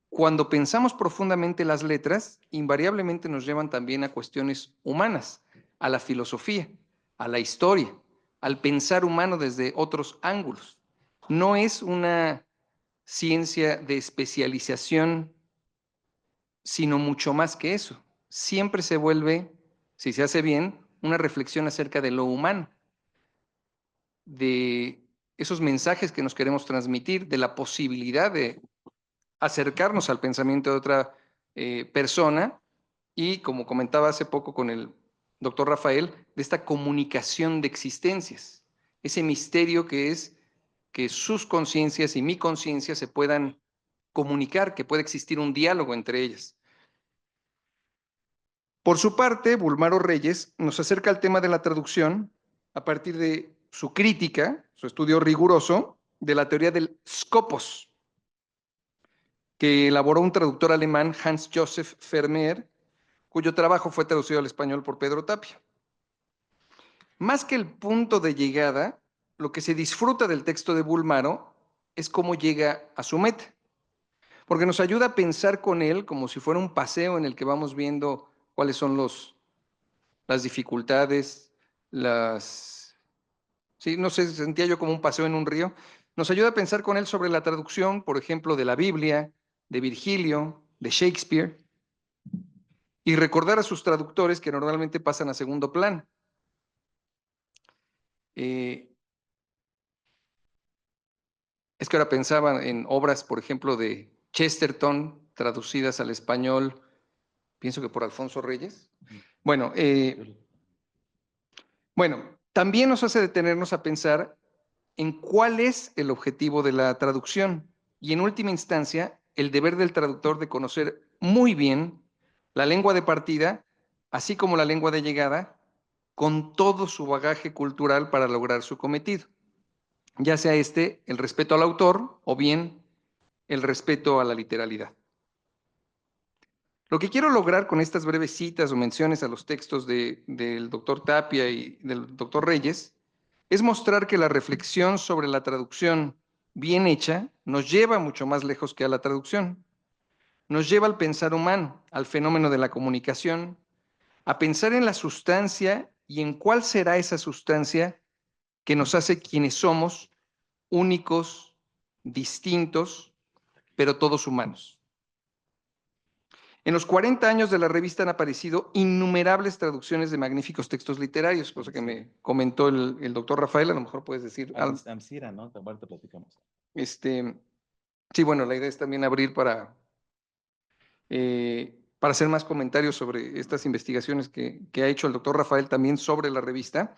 cuando pensamos profundamente las letras, invariablemente nos llevan también a cuestiones humanas, a la filosofía, a la historia, al pensar humano desde otros ángulos. No es una ciencia de especialización, sino mucho más que eso. Siempre se vuelve, si se hace bien, una reflexión acerca de lo humano, de esos mensajes que nos queremos transmitir, de la posibilidad de acercarnos al pensamiento de otra persona y, como comentaba hace poco con el doctor Rafael, de esta comunicación de existencias, ese misterio que es que sus conciencias y mi conciencia se puedan comunicar, que pueda existir un diálogo entre ellas. Por su parte, Bulmaro Reyes nos acerca al tema de la traducción a partir de su crítica, su estudio riguroso de la teoría del scopus, que elaboró un traductor alemán, Hans Josef Vermeer, cuyo trabajo fue traducido al español por Pedro Tapia. Más que el punto de llegada, lo que se disfruta del texto de Bulmaro es cómo llega a su meta, porque nos ayuda a pensar con él como si fuera un paseo en el que vamos viendo cuáles son las dificultades, sí, no sé, sentía yo como un paseo en un río. Nos ayuda a pensar con él sobre la traducción, por ejemplo, de la Biblia, de Virgilio, de Shakespeare, y recordar a sus traductores que normalmente pasan a segundo plano. Es que ahora pensaba en obras, por ejemplo, de Chesterton, traducidas al español, pienso que por Alfonso Reyes. Bueno, también nos hace detenernos a pensar en cuál es el objetivo de la traducción y, en última instancia, el deber del traductor de conocer muy bien la lengua de partida, así como la lengua de llegada, con todo su bagaje cultural para lograr su cometido, ya sea el respeto al autor o bien el respeto a la literalidad. Lo que quiero lograr con estas breves citas o menciones a los textos del doctor Tapia y del doctor Reyes es mostrar que la reflexión sobre la traducción bien hecha nos lleva mucho más lejos que a la traducción. Nos lleva al pensar humano, al fenómeno de la comunicación, a pensar en la sustancia y en cuál será esa sustancia que nos hace quienes somos, únicos, distintos, pero todos humanos. En los 40 años de la revista han aparecido innumerables traducciones de magníficos textos literarios, cosa que me comentó el doctor Rafael, a lo mejor puedes decir. Amsira, ¿no? Ahorita platicamos. Sí, bueno, la idea es también abrir para hacer más comentarios sobre estas investigaciones que ha hecho el doctor Rafael también sobre la revista.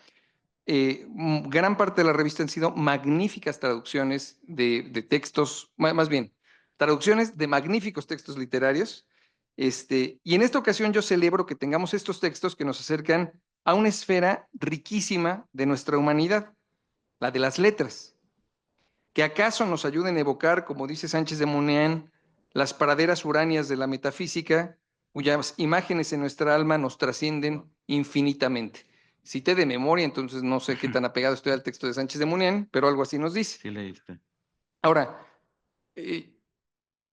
gran parte de la revista han sido magníficas traducciones de textos, más bien, traducciones de magníficos textos literarios. Y en esta ocasión yo celebro que tengamos estos textos que nos acercan a una esfera riquísima de nuestra humanidad, la de las letras, que acaso nos ayuden a evocar, como dice Sánchez de Moneán, las praderas uráneas de la metafísica, cuyas imágenes en nuestra alma nos trascienden infinitamente. Cité de memoria, entonces no sé qué tan apegado estoy al texto de Sánchez de Moneán, pero algo así nos dice. Sí leíste. Ahora,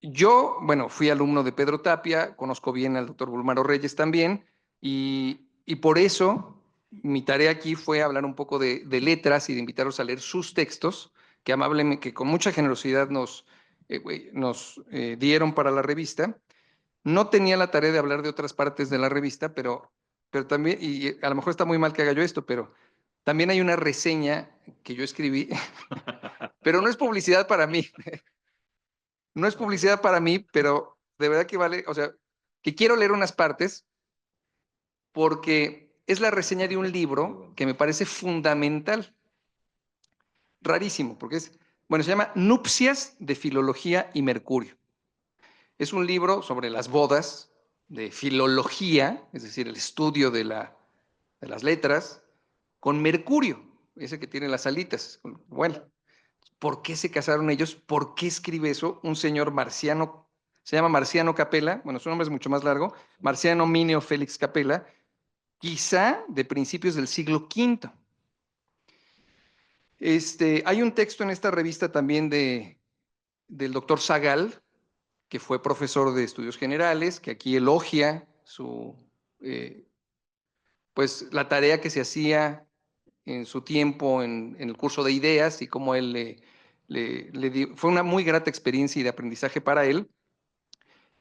yo, bueno, fui alumno de Pedro Tapia, conozco bien al doctor Bulmaro Reyes también, y por eso mi tarea aquí fue hablar un poco de letras y de invitarlos a leer sus textos, que amablemente, que con mucha generosidad nos dieron para la revista. No tenía la tarea de hablar de otras partes de la revista, pero también, y a lo mejor está muy mal que haga yo esto, pero también hay una reseña que yo escribí, pero no es publicidad para mí. No es publicidad para mí, pero de verdad que vale, o sea, que quiero leer unas partes porque es la reseña de un libro que me parece fundamental. Rarísimo, porque bueno, se llama Nupcias de Filología y Mercurio. Es un libro sobre las bodas de filología, es decir, el estudio de las letras, con Mercurio, ese que tiene las alitas. Bueno, ¿por qué se casaron ellos? ¿Por qué escribe eso un señor marciano? Se llama Marciano Capella, bueno, su nombre es mucho más largo, Marciano Mineo Félix Capella, quizá de principios del siglo V. Hay un texto en esta revista también del doctor Zagal, que fue profesor de estudios generales, que aquí elogia pues la tarea que se hacía en su tiempo en el curso de ideas y cómo él fue una muy grata experiencia y de aprendizaje para él.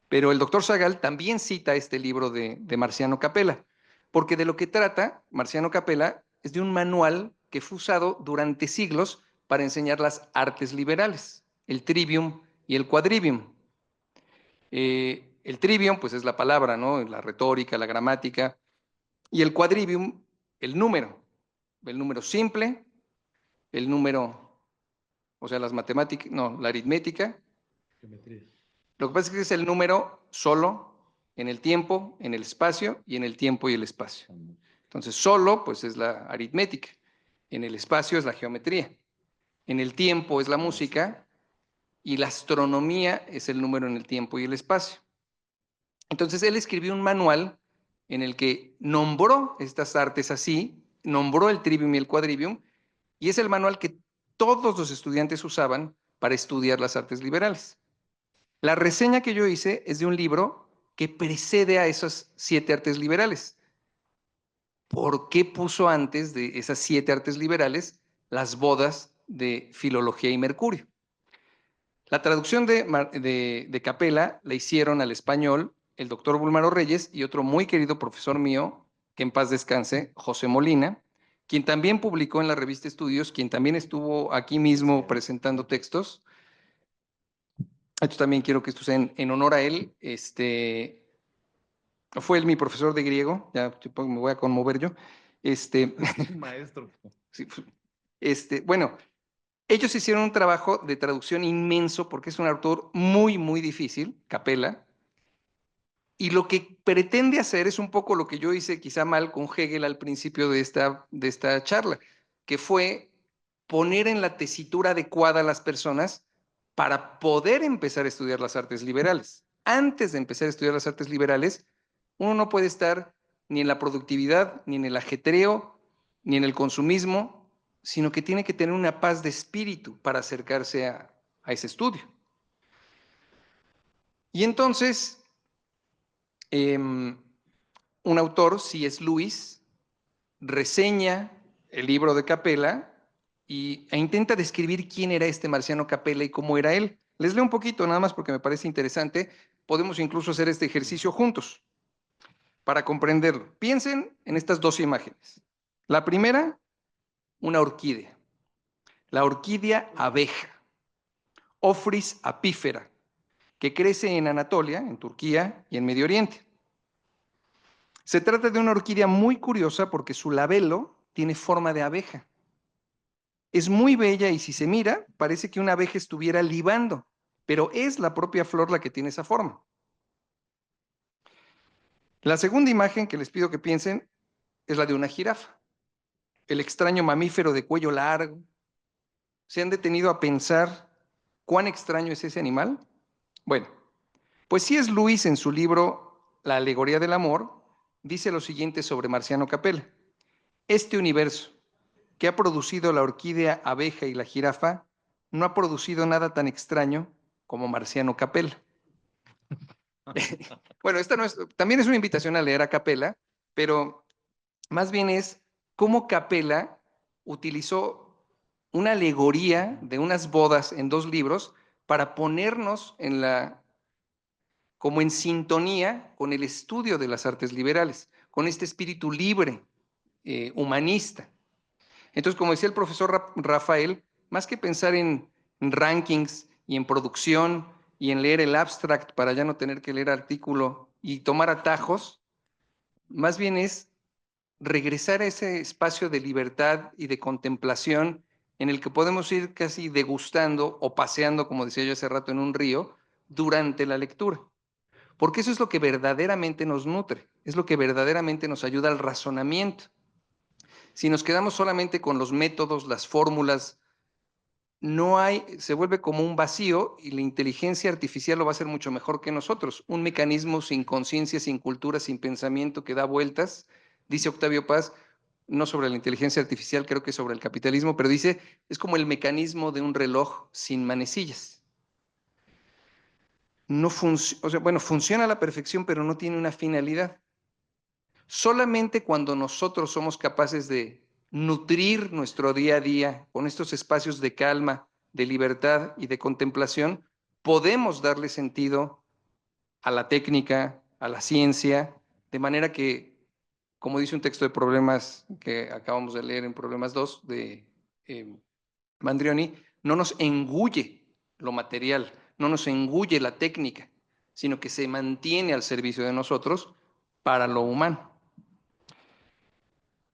Pero el doctor Zagal también cita este libro de Marciano Capella, porque de lo que trata Marciano Capella es de un manual que fue usado durante siglos para enseñar las artes liberales, el trivium y el quadrivium. El trivium, pues es la palabra, ¿no? La retórica, la gramática, y el quadrivium, el número simple, el número, o sea, las matemáticas, no, la aritmética. Geometría. Lo que pasa es que es el número solo en el tiempo, en el espacio y en el tiempo y el espacio. Entonces, solo, pues es la aritmética. En el espacio es la geometría. En el tiempo es la música y la astronomía es el número en el tiempo y el espacio. Entonces, él escribió un manual en el que nombró estas artes así, nombró el trivium y el quadrivium, y es el manual que todos los estudiantes usaban para estudiar las artes liberales. La reseña que yo hice es de un libro que precede a esas 7 artes liberales. ¿Por qué puso antes de esas 7 artes liberales las bodas de Filología y Mercurio? La traducción de Capella la hicieron al español el doctor Bulmaro Reyes y otro muy querido profesor mío, que en paz descanse, José Molina, quien también publicó en la revista Estudios, quien también estuvo aquí mismo presentando textos. Esto también quiero que esto sea en honor a él. Fue él mi profesor de griego, ya me voy a conmover yo. Maestro. Sí, bueno, ellos hicieron un trabajo de traducción inmenso porque es un autor muy, muy difícil, Capella, y lo que pretende hacer es un poco lo que yo hice quizá mal con Hegel al principio de esta charla, que fue poner en la tesitura adecuada a las personas para poder empezar a estudiar las artes liberales. Antes de empezar a estudiar las artes liberales, uno no puede estar ni en la productividad, ni en el ajetreo, ni en el consumismo, sino que tiene que tener una paz de espíritu para acercarse a ese estudio. Y entonces, un autor, C.S. Lewis, reseña el libro de Capella e intenta describir quién era este Marciano Capella y cómo era él. Les leo un poquito nada más porque me parece interesante. Podemos incluso hacer este ejercicio juntos para comprenderlo. Piensen en estas 2 imágenes. La primera, una orquídea. La orquídea abeja, Ophrys apífera, que crece en Anatolia, en Turquía y en Medio Oriente. Se trata de una orquídea muy curiosa porque su labelo tiene forma de abeja. Es muy bella y si se mira, parece que una abeja estuviera libando, pero es la propia flor la que tiene esa forma. La segunda imagen que les pido que piensen es la de una jirafa, el extraño mamífero de cuello largo. ¿Se han detenido a pensar cuán extraño es ese animal? Bueno, pues C.S. Lewis en su libro La alegoría del amor dice lo siguiente sobre Marciano Capella. Este universo que ha producido la orquídea, abeja y la jirafa no ha producido nada tan extraño como Marciano Capella. Bueno, esta no es, también es una invitación a leer a Capella, pero más bien es cómo Capella utilizó una alegoría de unas bodas en 2 libros para ponernos como en sintonía con el estudio de las artes liberales, con este espíritu libre, humanista. Entonces, como decía el profesor Rafael, más que pensar en rankings y en producción y en leer el abstract para ya no tener que leer artículo y tomar atajos, más bien es regresar a ese espacio de libertad y de contemplación en el que podemos ir casi degustando o paseando, como decía yo hace rato, en un río durante la lectura. Porque eso es lo que verdaderamente nos nutre, es lo que verdaderamente nos ayuda al razonamiento. Si nos quedamos solamente con los métodos, las fórmulas, se vuelve como un vacío y la inteligencia artificial lo va a hacer mucho mejor que nosotros. Un mecanismo sin conciencia, sin cultura, sin pensamiento que da vueltas, dice Octavio Paz, no sobre la inteligencia artificial, creo que sobre el capitalismo, pero dice, es como el mecanismo de un reloj sin manecillas. No funciona a la perfección, pero no tiene una finalidad. Solamente cuando nosotros somos capaces de nutrir nuestro día a día con estos espacios de calma, de libertad y de contemplación, podemos darle sentido a la técnica, a la ciencia, de manera que, como dice un texto de Problemas que acabamos de leer en Problemas 2 de Mandrioni, no nos engulle lo material, no nos engulle la técnica, sino que se mantiene al servicio de nosotros para lo humano.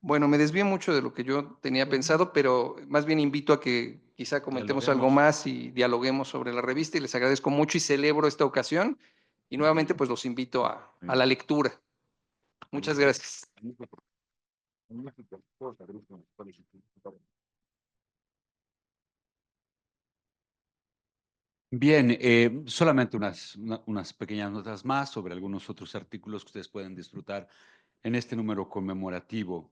Bueno, me desvío mucho de lo que yo tenía pensado, pero más bien invito a que quizá comentemos algo más y dialoguemos sobre la revista y les agradezco mucho y celebro esta ocasión y nuevamente pues los invito a la lectura. Muchas gracias. Bien, solamente unas pequeñas notas más sobre algunos otros artículos que ustedes pueden disfrutar en este número conmemorativo.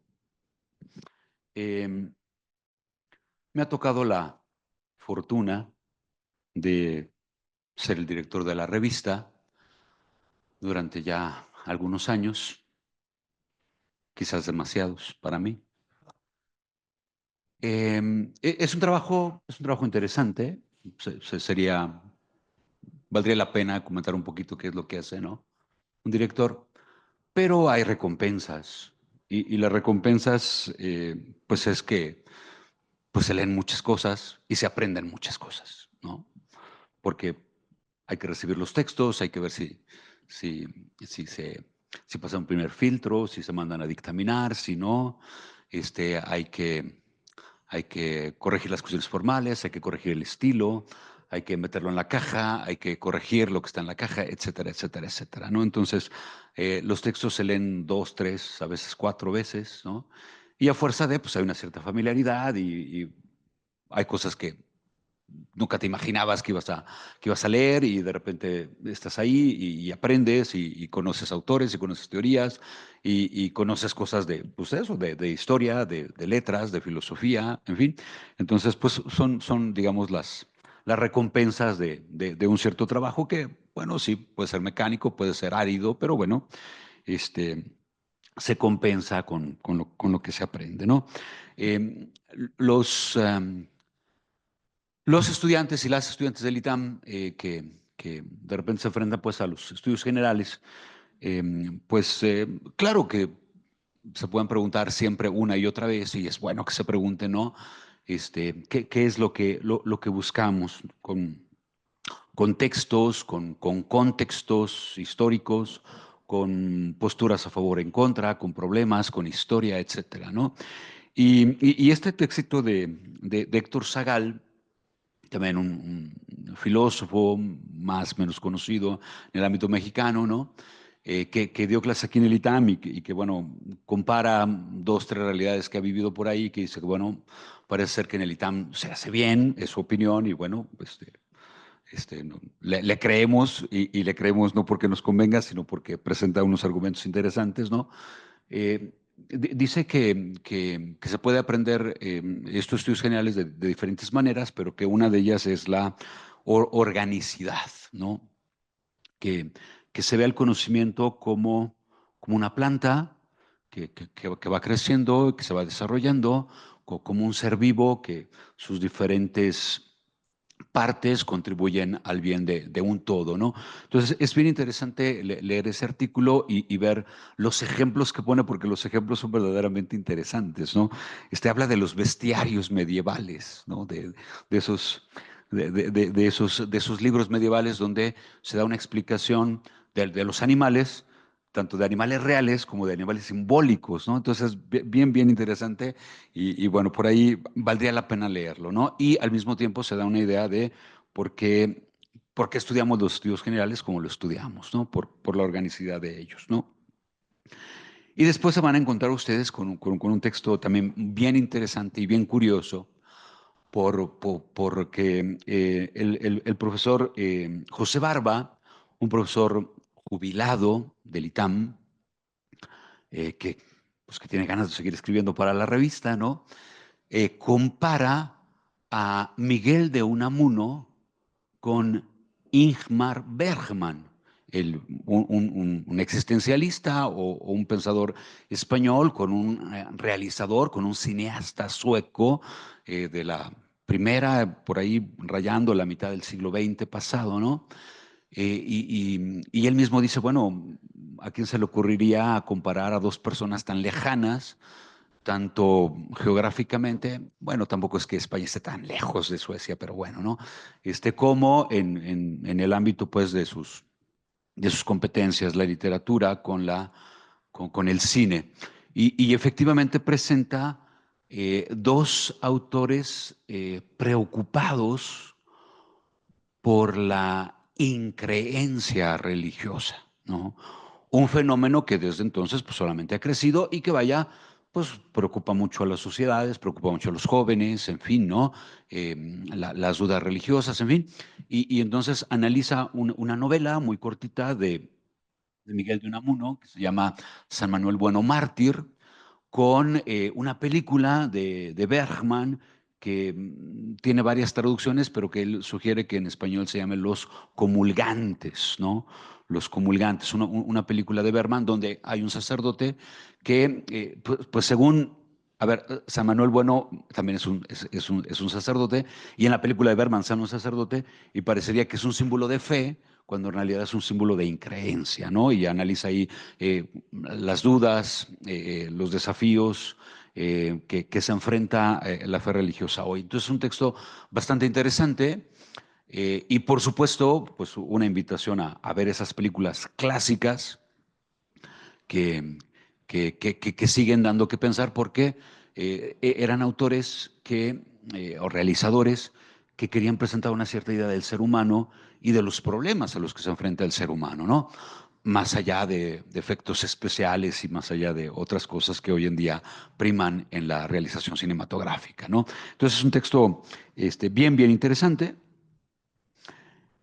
Me ha tocado la fortuna de ser el director de la revista durante ya algunos años, quizás demasiados para mí. Es un trabajo interesante. Valdría la pena comentar un poquito qué es lo que hace, ¿no? Un director, pero hay recompensas y las recompensas, pues es que pues se leen muchas cosas y se aprenden muchas cosas, ¿no? Porque hay que recibir los textos, hay que ver si, si pasa un primer filtro, si se mandan a dictaminar, si no, hay que corregir las cuestiones formales, hay que corregir el estilo, hay que meterlo en la caja, hay que corregir lo que está en la caja, etcétera, etcétera, etcétera, ¿no? Entonces, los textos se leen 2, 3, a veces 4 veces, ¿no? Y a fuerza de, pues hay una cierta familiaridad y hay cosas que nunca te imaginabas que ibas a leer y de repente estás ahí y aprendes y conoces autores y conoces teorías y conoces cosas de, pues eso, de historia, de letras, de filosofía, en fin. Entonces, pues son digamos, las recompensas de un cierto trabajo que, bueno, sí, puede ser mecánico, puede ser árido, pero bueno, se compensa con lo que se aprende, ¿no? Eh, los... Los estudiantes y las estudiantes del ITAM que de repente se enfrentan pues, a los estudios generales, claro que se pueden preguntar siempre una y otra vez, y es bueno que se pregunten, ¿no? ¿Qué es lo que buscamos con textos, con contextos históricos, con posturas a favor o en contra, con problemas, con historia, etcétera, ¿no? Y este texto de Héctor Zagal, también un filósofo más o menos conocido en el ámbito mexicano, ¿no? Que dio clase aquí en el ITAM y que, bueno, compara dos, tres realidades que ha vivido por ahí, que dice que, bueno, parece ser que en el ITAM se hace bien, es su opinión, y bueno, le creemos y le creemos no porque nos convenga, sino porque presenta unos argumentos interesantes, ¿no? Dice que se puede aprender estos estudios generales de diferentes maneras, pero que una de ellas es la organicidad, ¿no? Que, que se vea el conocimiento como una planta que va creciendo, que se va desarrollando, como un ser vivo, que sus diferentes partes contribuyen al bien de un todo, ¿no? Entonces, es bien interesante leer ese artículo y ver los ejemplos que pone, porque los ejemplos son verdaderamente interesantes, ¿no? Habla de los bestiarios medievales, ¿no? De esos, de esos libros medievales donde se da una explicación de los animales, tanto de animales reales como de animales simbólicos, ¿no? Entonces, bien, bien interesante y bueno, por ahí valdría la pena leerlo, ¿no? Y al mismo tiempo se da una idea de por qué, por qué estudiamos los estudios generales como lo estudiamos, ¿no? Por la organicidad de ellos, ¿no? Y después se van a encontrar ustedes con un texto también bien interesante y bien curioso, porque el profesor José Barba, un profesor jubilado del ITAM, que, pues, que tiene ganas de seguir escribiendo para la revista, ¿no? Compara a Miguel de Unamuno con Ingmar Bergman, un existencialista o un pensador español, con un realizador, con un cineasta sueco de la primera, por ahí rayando la mitad del siglo XX pasado, ¿no? Y él mismo dice, bueno, ¿a quién se le ocurriría comparar a dos personas tan lejanas, tanto geográficamente? Bueno, tampoco es que España esté tan lejos de Suecia, pero bueno, ¿no? Como en el ámbito, pues, de sus competencias, la literatura con el cine. Y efectivamente presenta dos autores preocupados por la increencia religiosa, ¿no? Un fenómeno que desde entonces pues, solamente ha crecido y que vaya, pues preocupa mucho a las sociedades, preocupa mucho a los jóvenes, en fin, ¿no? Las dudas religiosas, en fin. Y entonces analiza una novela muy cortita de Miguel de Unamuno, que se llama San Manuel Bueno Mártir, con una película de Bergman que tiene varias traducciones, pero que él sugiere que en español se llame Los Comulgantes, ¿no? Los Comulgantes, una película de Bergman donde hay un sacerdote que, pues según, a ver, San Manuel Bueno también es un sacerdote, y en la película de Bergman sale un sacerdote y parecería que es un símbolo de fe, cuando en realidad es un símbolo de increencia, ¿no? Y analiza ahí las dudas, los desafíos que se enfrenta la fe religiosa hoy. Entonces es un texto bastante interesante y por supuesto pues una invitación a ver esas películas clásicas que, que siguen dando que pensar porque eran autores o realizadores que querían presentar una cierta idea del ser humano y de los problemas a los que se enfrenta el ser humano, ¿no? Más allá de efectos especiales y más allá de otras cosas que hoy en día priman en la realización cinematográfica, ¿no? Entonces es un texto bien, bien interesante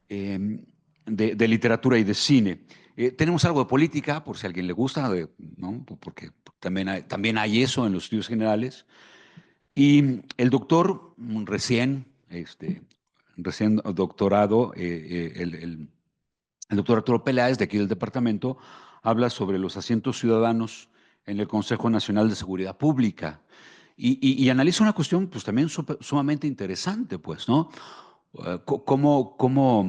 de literatura y de cine. Tenemos algo de política, por si a alguien le gusta, ¿no? Porque también hay eso en los estudios generales. Y el doctor, recién doctorado, el doctor Arturo Peláez, de aquí del departamento, habla sobre los asientos ciudadanos en el Consejo Nacional de Seguridad Pública. Y analiza una cuestión pues, también sumamente interesante, pues, ¿no? Cómo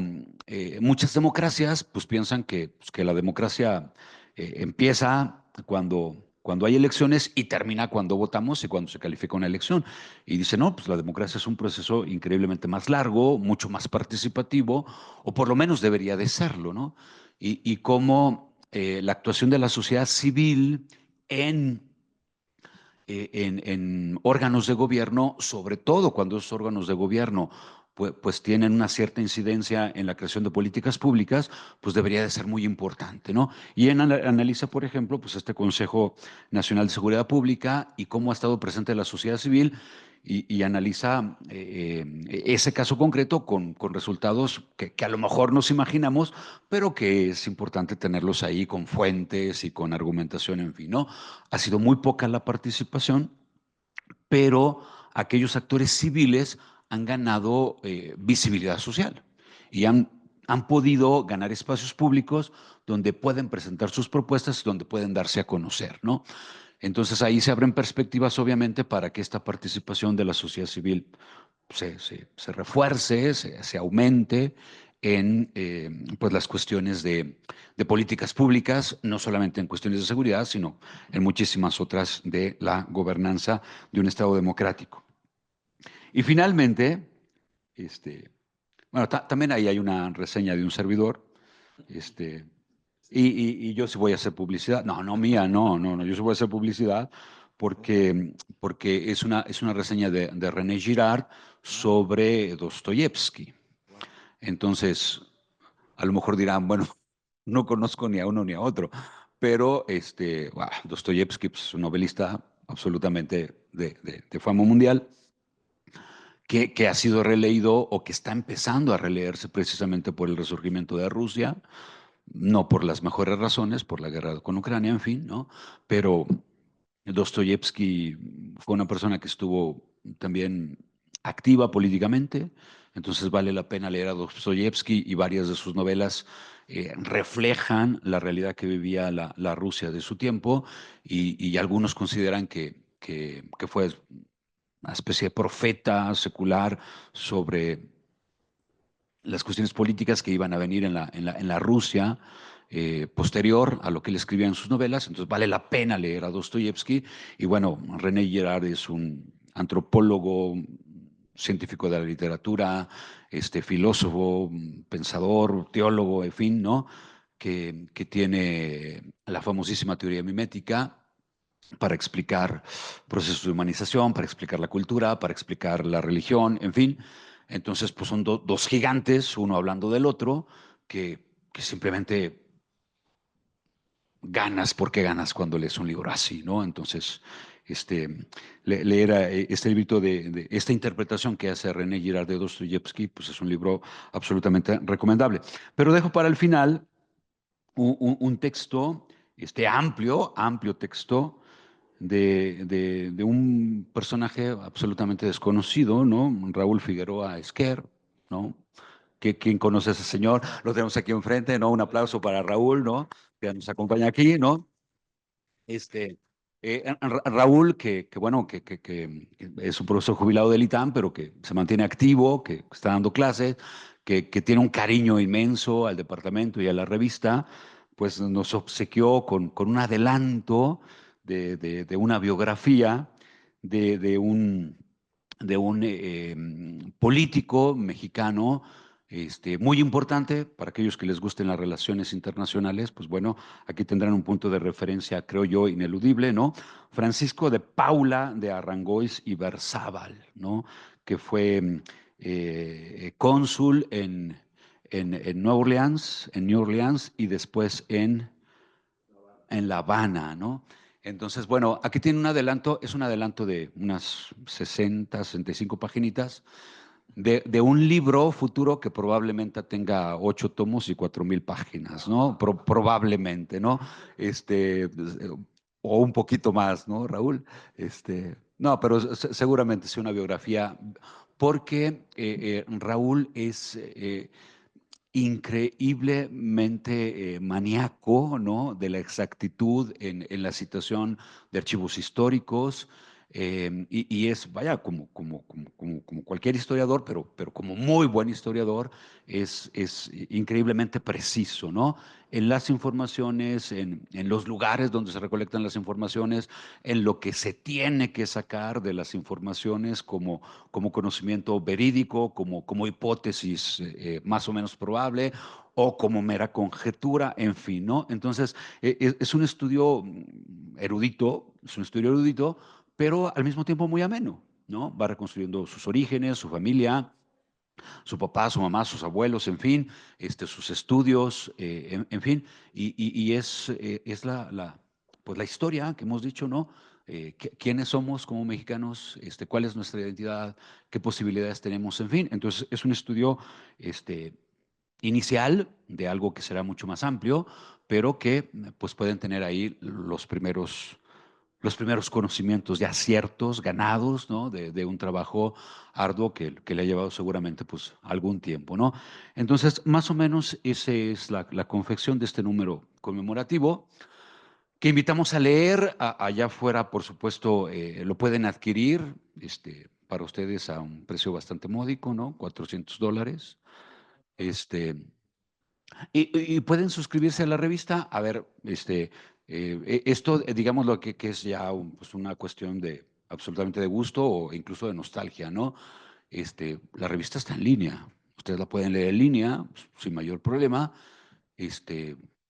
muchas democracias pues, piensan pues, que la democracia empieza cuando hay elecciones y termina cuando votamos y cuando se califica una elección. Y dice, no, pues la democracia es un proceso increíblemente más largo, mucho más participativo, o por lo menos debería de serlo, ¿no? Y cómo la actuación de la sociedad civil en en órganos de gobierno, sobre todo cuando esos órganos de gobierno pues tienen una cierta incidencia en la creación de políticas públicas, pues debería de ser muy importante, ¿no? Y analiza, por ejemplo, pues este Consejo Nacional de Seguridad Pública y cómo ha estado presente la sociedad civil y analiza ese caso concreto con resultados que a lo mejor nos imaginamos, pero que es importante tenerlos ahí con fuentes y con argumentación, en fin, ¿no? Ha sido muy poca la participación, pero aquellos actores civiles han ganado visibilidad social y han podido ganar espacios públicos donde pueden presentar sus propuestas y donde pueden darse a conocer, ¿no? Entonces ahí se abren perspectivas, obviamente, para que esta participación de la sociedad civil se refuerce, se aumente en pues las cuestiones de políticas públicas, no solamente en cuestiones de seguridad, sino en muchísimas otras de la gobernanza de un Estado democrático. Y finalmente, bueno, también ahí hay una reseña de un servidor, este, y yo sí voy a hacer publicidad. No, no mía, no, yo sí voy a hacer publicidad porque es una reseña de René Girard sobre Dostoyevsky. Entonces, a lo mejor dirán, bueno, no conozco ni a uno ni a otro, pero Dostoyevsky pues, es un novelista absolutamente de fama mundial que ha sido releído o que está empezando a releerse precisamente por el resurgimiento de Rusia, no por las mejores razones, por la guerra con Ucrania, en fin, ¿no? Pero Dostoyevsky fue una persona que estuvo también activa políticamente, entonces vale la pena leer a Dostoyevsky y varias de sus novelas reflejan la realidad que vivía la Rusia de su tiempo y algunos consideran que fue una especie de profeta secular sobre las cuestiones políticas que iban a venir en la Rusia posterior a lo que él escribía en sus novelas. Entonces vale la pena leer a Dostoyevsky. Y bueno, René Girard es un antropólogo, científico de la literatura, filósofo, pensador, teólogo, en fin, ¿no? Que tiene la famosísima teoría mimética para explicar procesos de humanización, para explicar la cultura, para explicar la religión, en fin. Entonces, pues son dos gigantes, uno hablando del otro, que simplemente ganas porque ganas cuando lees un libro así, ¿no? Entonces, leer este librito de esta interpretación que hace René Girard de Dostoyevsky, pues es un libro absolutamente recomendable. Pero dejo para el final un texto, amplio texto, de un personaje absolutamente desconocido, ¿no? Raúl Figueroa Esquer, ¿no? ¿Quién conoce a ese señor? Lo tenemos aquí enfrente, ¿no? Un aplauso para Raúl, ¿no? Que nos acompaña aquí, ¿no? Raúl, bueno, que es un profesor jubilado del ITAM, pero que se mantiene activo, que está dando clases, que tiene un cariño inmenso al departamento y a la revista, pues nos obsequió con un adelanto de una biografía de un político mexicano muy importante para aquellos que les gusten las relaciones internacionales, pues bueno, aquí tendrán un punto de referencia, creo yo, ineludible, ¿no? Francisco de Paula de Arrangois y Berzábal, ¿no? Que fue cónsul en New Orleans y después en La Habana, ¿no? Entonces, bueno, aquí tiene un adelanto, es un adelanto de unas 60, 65 paginitas de un libro futuro que probablemente tenga 8 tomos y 4,000 páginas, ¿no? Probablemente, ¿no? O un poquito más, ¿no, Raúl? No, pero seguramente es una biografía, porque Raúl es increíblemente maníaco, ¿no? De la exactitud en la citación de archivos históricos. Y es, vaya, como cualquier historiador, pero como muy buen historiador, es increíblemente preciso, ¿no? En las informaciones, en los lugares donde se recolectan las informaciones, en lo que se tiene que sacar de las informaciones como conocimiento verídico, como hipótesis más o menos probable o como mera conjetura, en fin, ¿no? Entonces, es un estudio erudito, es un estudio erudito, pero al mismo tiempo muy ameno, ¿no? Va reconstruyendo sus orígenes, su familia, su papá, su mamá, sus abuelos, en fin, sus estudios, en fin, y es pues la historia que hemos dicho, ¿no? ¿Quiénes somos como mexicanos? ¿Cuál es nuestra identidad? ¿Qué posibilidades tenemos? En fin, entonces es un estudio inicial de algo que será mucho más amplio, pero que pues pueden tener ahí los primeros conocimientos ya ciertos, ganados, ¿no? De un trabajo arduo que le ha llevado seguramente pues algún tiempo, ¿no? Entonces, más o menos esa es la confección de este número conmemorativo que invitamos a leer. Allá afuera, por supuesto, lo pueden adquirir para ustedes a un precio bastante módico, ¿no? $400. Este, y pueden suscribirse a la revista. A ver, esto, digamos lo que es ya pues una cuestión de absolutamente de gusto o incluso de nostalgia, ¿no? La revista está en línea. Ustedes la pueden leer en línea pues, sin mayor problema.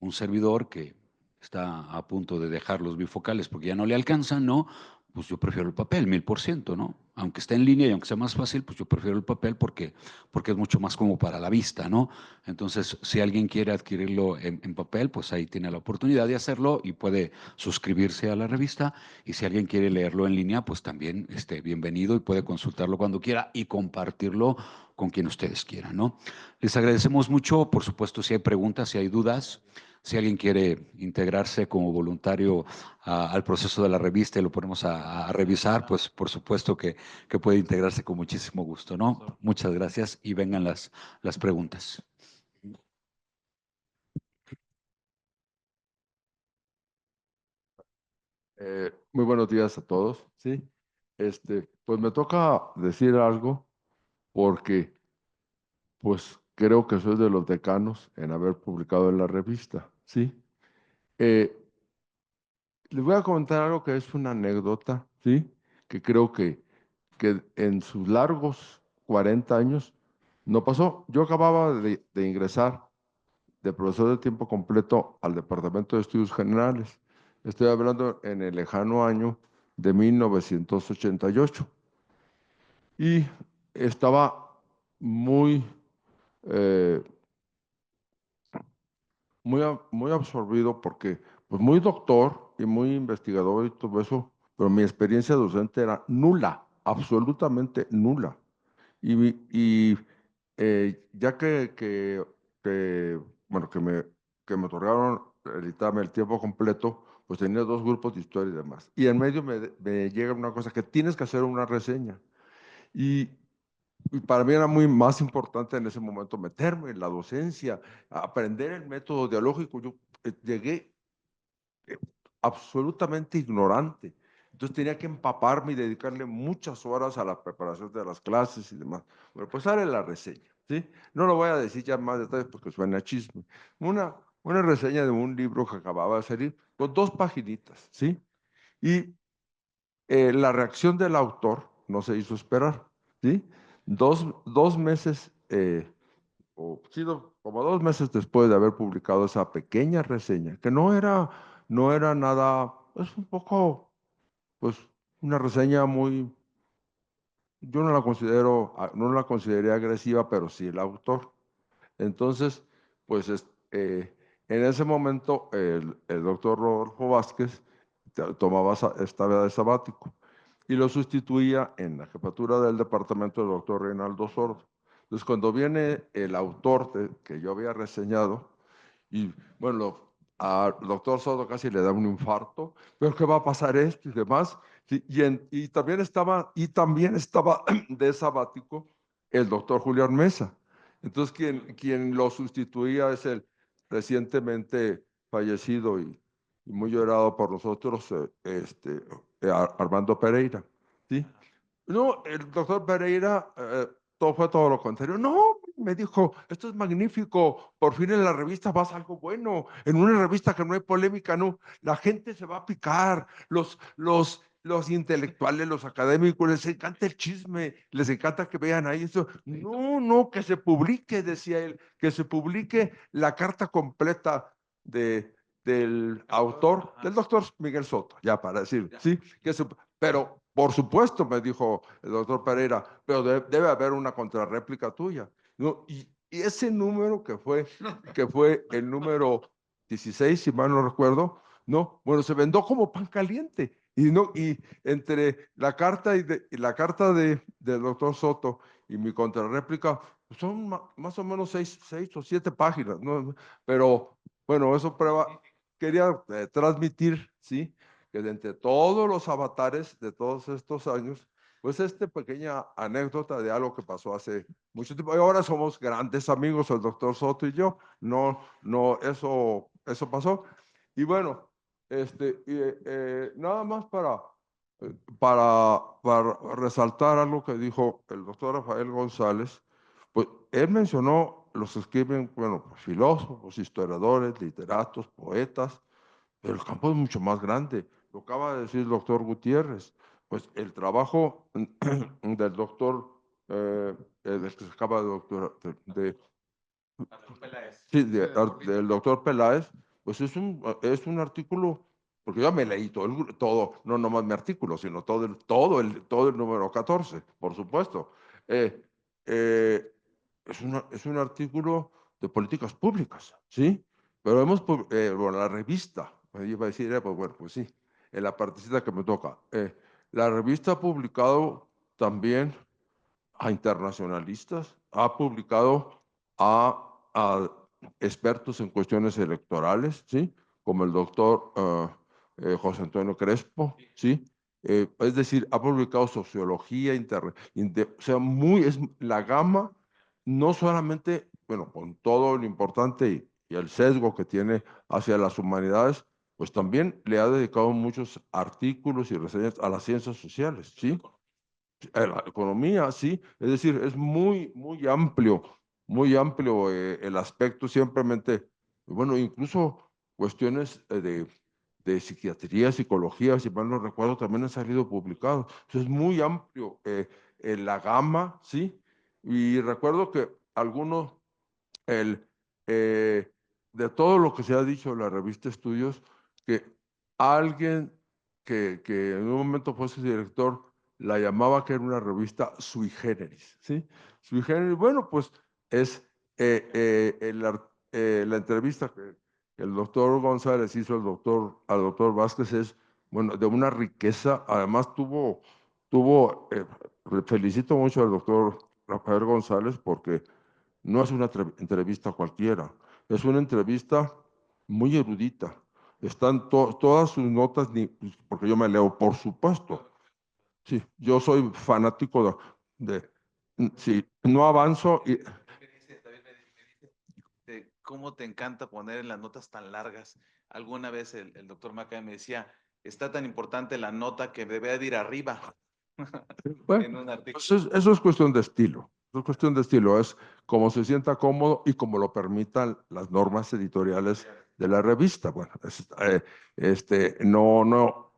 Un servidor que está a punto de dejar los bifocales porque ya no le alcanzan, ¿no? Pues yo prefiero el papel, 1000%, ¿no? Aunque esté en línea y aunque sea más fácil, pues yo prefiero el papel porque es mucho más como para la vista, ¿no? Entonces, si alguien quiere adquirirlo en papel, pues ahí tiene la oportunidad de hacerlo y puede suscribirse a la revista. Y si alguien quiere leerlo en línea, pues también bienvenido y puede consultarlo cuando quiera y compartirlo con quien ustedes quieran, ¿no? Les agradecemos mucho. Por supuesto, si hay preguntas, si hay dudas, si alguien quiere integrarse como voluntario al proceso de la revista y lo ponemos a revisar, pues por supuesto que puede integrarse con muchísimo gusto, ¿no? Muchas gracias y vengan las preguntas. Muy buenos días a todos, ¿sí? Pues me toca decir algo porque pues creo que soy de los decanos en haber publicado en la revista, ¿sí? Eh, Les voy a contar algo que es una anécdota, ¿sí? Que creo que en sus largos 40 años no pasó. Yo acababa de ingresar de profesor de tiempo completo al Departamento de Estudios Generales. Estoy hablando en el lejano año de 1988. Y estaba muy, eh, muy absorbido porque, pues muy doctor y muy investigador y todo eso, pero mi experiencia docente era nula, absolutamente nula. Ya bueno, que me otorgaron el dictamen el tiempo completo, pues tenía dos grupos de historia y demás. Y en medio me llega una cosa que tienes que hacer una reseña. Y, y para mí era muy más importante en ese momento meterme en la docencia, aprender el método dialógico. Yo llegué absolutamente ignorante. Entonces tenía que empaparme y dedicarle muchas horas a la preparación de las clases y demás. Bueno, pues sale la reseña, ¿sí? No lo voy a decir ya más detalles porque suena a chisme. Una reseña de un libro que acababa de salir con 2 paginitas, ¿sí? Y la reacción del autor no se hizo esperar, ¿sí? Dos meses, o sido como 2 meses después de haber publicado esa pequeña reseña, que no era nada, es un poco, pues, una reseña muy, yo no la considero, no la consideré agresiva, pero sí el autor. Entonces, pues, en ese momento, el doctor Rodolfo Vázquez tomaba esta veda de sabático y lo sustituía en la jefatura del departamento el doctor Reinaldo Sordo. Entonces, cuando viene el autor que yo había reseñado, y bueno, al doctor Sordo casi le da un infarto, pero ¿qué va a pasar esto y demás? Sí, y también estaba de sabático el doctor Julián Mesa. Entonces, quien lo sustituía es el recientemente fallecido y muy llorado por nosotros, Armando Pereira, ¿sí? No, el doctor Pereira, fue todo lo contrario. No, me dijo, esto es magnífico, por fin en la revista vas a algo bueno, en una revista que no hay polémica, no, la gente se va a picar, los intelectuales, los académicos, les encanta el chisme, les encanta que vean ahí eso. No, no, que se publique, decía él, que se publique la carta completa del autor, del doctor Miguel Soto, ya para decir, ¿sí? Pero, por supuesto, me dijo el doctor Pereira, pero debe haber una contrarréplica tuya. ¿No? Y ese número que fue el número 16, si mal no recuerdo, ¿no? Bueno, se vendió como pan caliente. Y entre la carta del doctor Soto y mi contrarréplica, pues son más o menos 6 o 7 páginas, ¿no? Pero, bueno, eso prueba, quería transmitir, ¿sí? Que de entre todos los avatares de todos estos años, pues pequeña anécdota de algo que pasó hace mucho tiempo. Y ahora somos grandes amigos, el doctor Soto y yo. No, eso pasó. Y bueno, nada más para resaltar algo que dijo el doctor Rafael González, pues él mencionó los que escriben, bueno, pues, filósofos, historiadores, literatos, poetas, pero el campo es mucho más grande. Lo acaba de decir el doctor Gutiérrez. Pues el trabajo del doctor, del que se acaba de doctorar, sí, del doctor Peláez, pues es un artículo, porque yo me leí todo, no nomás mi artículo, sino todo el número 14, por supuesto. Eh, eh, es un artículo de políticas públicas, ¿sí? Pero bueno, la revista, yo iba a decir, pues bueno, pues sí, en la partecita que me toca. La revista ha publicado también a internacionalistas, ha publicado a expertos en cuestiones electorales, ¿sí? Como el doctor José Antonio Crespo, ¿sí? Es decir, ha publicado sociología, o sea, es la gama, no solamente, bueno, con todo lo importante y el sesgo que tiene hacia las humanidades, pues también le ha dedicado muchos artículos y reseñas a las ciencias sociales, ¿sí? La economía, sí, es decir, es muy amplio el aspecto, simplemente, bueno, incluso cuestiones de psiquiatría, psicología, si mal no recuerdo, también han salido publicados. Entonces, es muy amplio en la gama, ¿sí? Y recuerdo que algunos, el, de todo lo que se ha dicho en la revista Estudios, que alguien que en un momento fue su director, la llamaba que era una revista sui generis, ¿sí? Sui generis, bueno, pues es la entrevista que el doctor González hizo al doctor Vázquez es, bueno, de una riqueza, además felicito mucho al doctor Rafael González porque no es una entrevista cualquiera, es una entrevista muy erudita. Están todas sus notas, porque yo me leo, por supuesto. Sí, yo soy fanático sí, no avanzo y David me dice, ¿cómo te encanta poner en las notas tan largas? Alguna vez el doctor Maca me decía, está tan importante la nota que debe de ir arriba bueno, en un artículo. pues eso es cuestión de estilo. Es cuestión de estilo, es como se sienta cómodo y como lo permitan las normas editoriales de la revista. Bueno,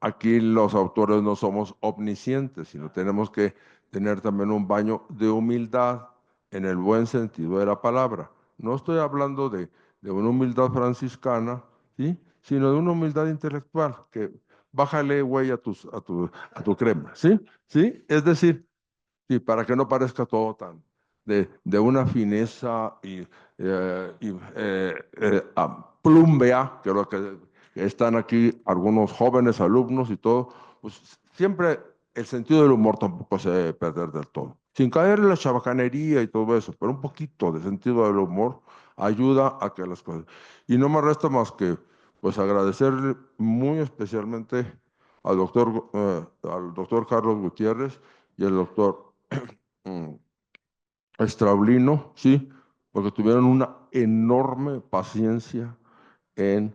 aquí los autores no somos omniscientes, sino tenemos que tener también un baño de humildad en el buen sentido de la palabra. No estoy hablando de una humildad franciscana, ¿sí? Sino de una humildad intelectual, que bájale, güey, a tu crema, ¿sí? ¿Sí? Es decir, sí, para que no parezca todo tan de una fineza y plumbea, que lo que están aquí algunos jóvenes alumnos y todo, pues siempre el sentido del humor tampoco se debe perder del todo. Sin caer en la chabacanería y todo eso, pero un poquito de sentido del humor ayuda a que las cosas. Y no me resta más que pues agradecerle muy especialmente al doctor Carlos Gutiérrez y al doctor Straulino, sí, porque tuvieron una enorme paciencia en,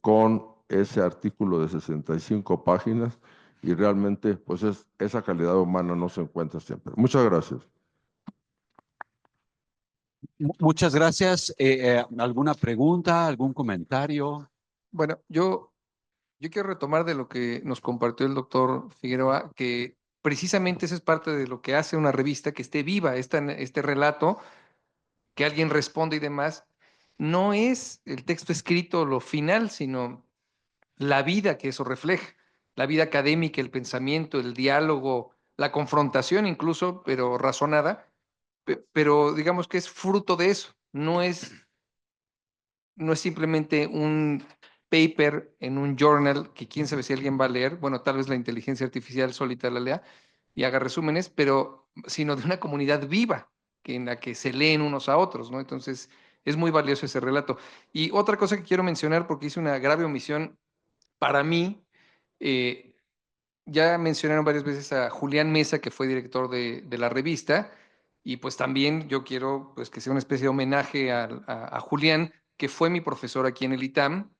con ese artículo de 65 páginas y realmente pues esa calidad humana no se encuentra siempre. Muchas gracias. Muchas gracias. ¿Alguna pregunta, algún comentario? Bueno, yo quiero retomar de lo que nos compartió el doctor Figueroa, que precisamente eso es parte de lo que hace una revista, que esté viva, este relato, que alguien responde y demás. No es el texto escrito lo final, sino la vida que eso refleja. la vida académica, el pensamiento, el diálogo, la confrontación incluso, pero razonada, pero digamos que es fruto de eso, no es simplemente un paper en un journal que quién sabe si alguien va a leer, bueno, tal vez la inteligencia artificial solita la lea y haga resúmenes, pero sino de una comunidad viva en la que se leen unos a otros, ¿no? Entonces, es muy valioso ese relato. Y otra cosa que quiero mencionar, porque hice una grave omisión para mí, eh, ya mencionaron varias veces a Julián Mesa, que fue director de la revista, y pues también yo quiero pues, que sea una especie de homenaje a Julián, que fue mi profesor aquí en el ITAM,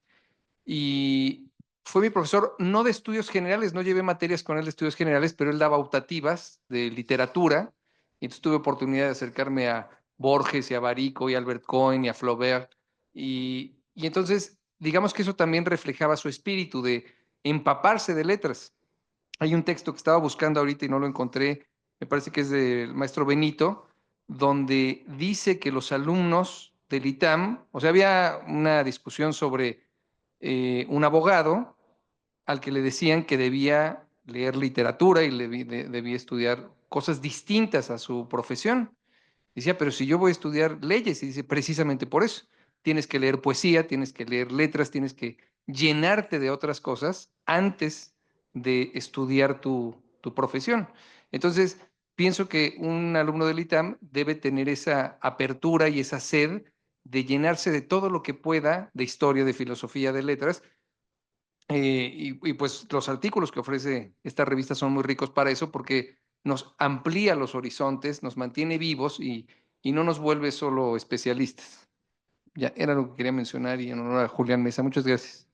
y fue mi profesor no de estudios generales, no llevé materias con él de estudios generales, pero él daba optativas de literatura, y entonces tuve oportunidad de acercarme a Borges y a Barico y a Albert Cohen y a Flaubert, y entonces digamos que eso también reflejaba su espíritu de empaparse de letras. Hay un texto que estaba buscando ahorita y no lo encontré, me parece que es del maestro Benito, donde dice que los alumnos del ITAM, o sea, había una discusión sobre un abogado al que le decían que debía leer literatura y debía estudiar cosas distintas a su profesión. Decía, pero si yo voy a estudiar leyes, y dice, precisamente por eso, tienes que leer poesía, tienes que leer letras, tienes que llenarte de otras cosas antes de estudiar tu profesión. Entonces, pienso que un alumno del ITAM debe tener esa apertura y esa sed de llenarse de todo lo que pueda de historia, de filosofía, de letras, y pues los artículos que ofrece esta revista son muy ricos para eso porque nos amplía los horizontes, nos mantiene vivos y no nos vuelve solo especialistas. Ya era lo que quería mencionar y en honor a Julián Mesa. Muchas gracias.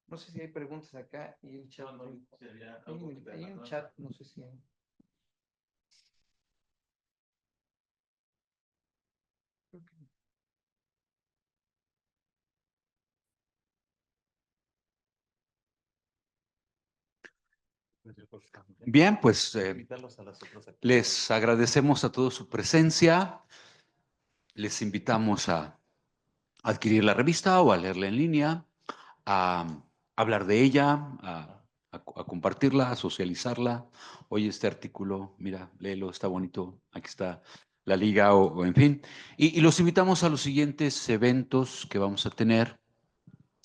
No sé si hay preguntas acá y el chat. Hay un chat, no sé si hay. Bien, pues les agradecemos a todos su presencia. Les invitamos a adquirir la revista o a leerla en línea, a hablar de ella, a compartirla, a socializarla. Oye, este artículo, mira, léelo, está bonito, aquí está la liga o en fin. Y los invitamos a los siguientes eventos que vamos a tener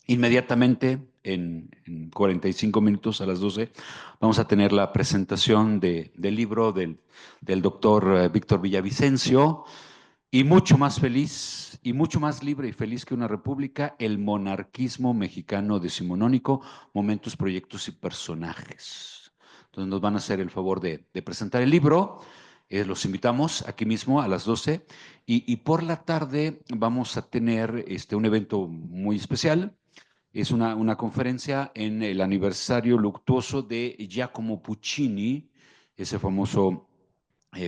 inmediatamente en 45 minutos a las 12. Vamos a tener la presentación del libro del doctor Víctor Villavicencio. Y mucho más feliz y mucho más libre y feliz que una república, el monarquismo mexicano decimonónico, momentos, proyectos y personajes. Entonces nos van a hacer el favor de presentar el libro. Los invitamos aquí mismo a las 12 y por la tarde vamos a tener un evento muy especial. Es una conferencia en el aniversario luctuoso de Giacomo Puccini, ese famoso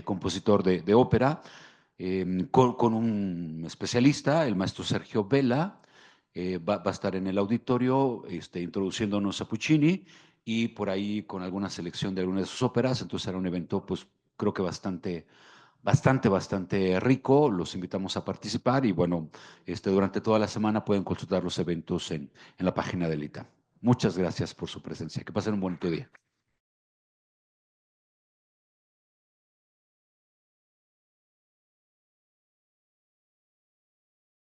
compositor de ópera, con un especialista, el maestro Sergio Vela. Va a estar en el auditorio introduciéndonos a Puccini y por ahí con alguna selección de algunas de sus óperas. Entonces será un evento, pues creo que bastante rico. Los invitamos a participar y bueno, durante toda la semana pueden consultar los eventos en la página del ITA. Muchas gracias por su presencia. Que pasen un bonito día.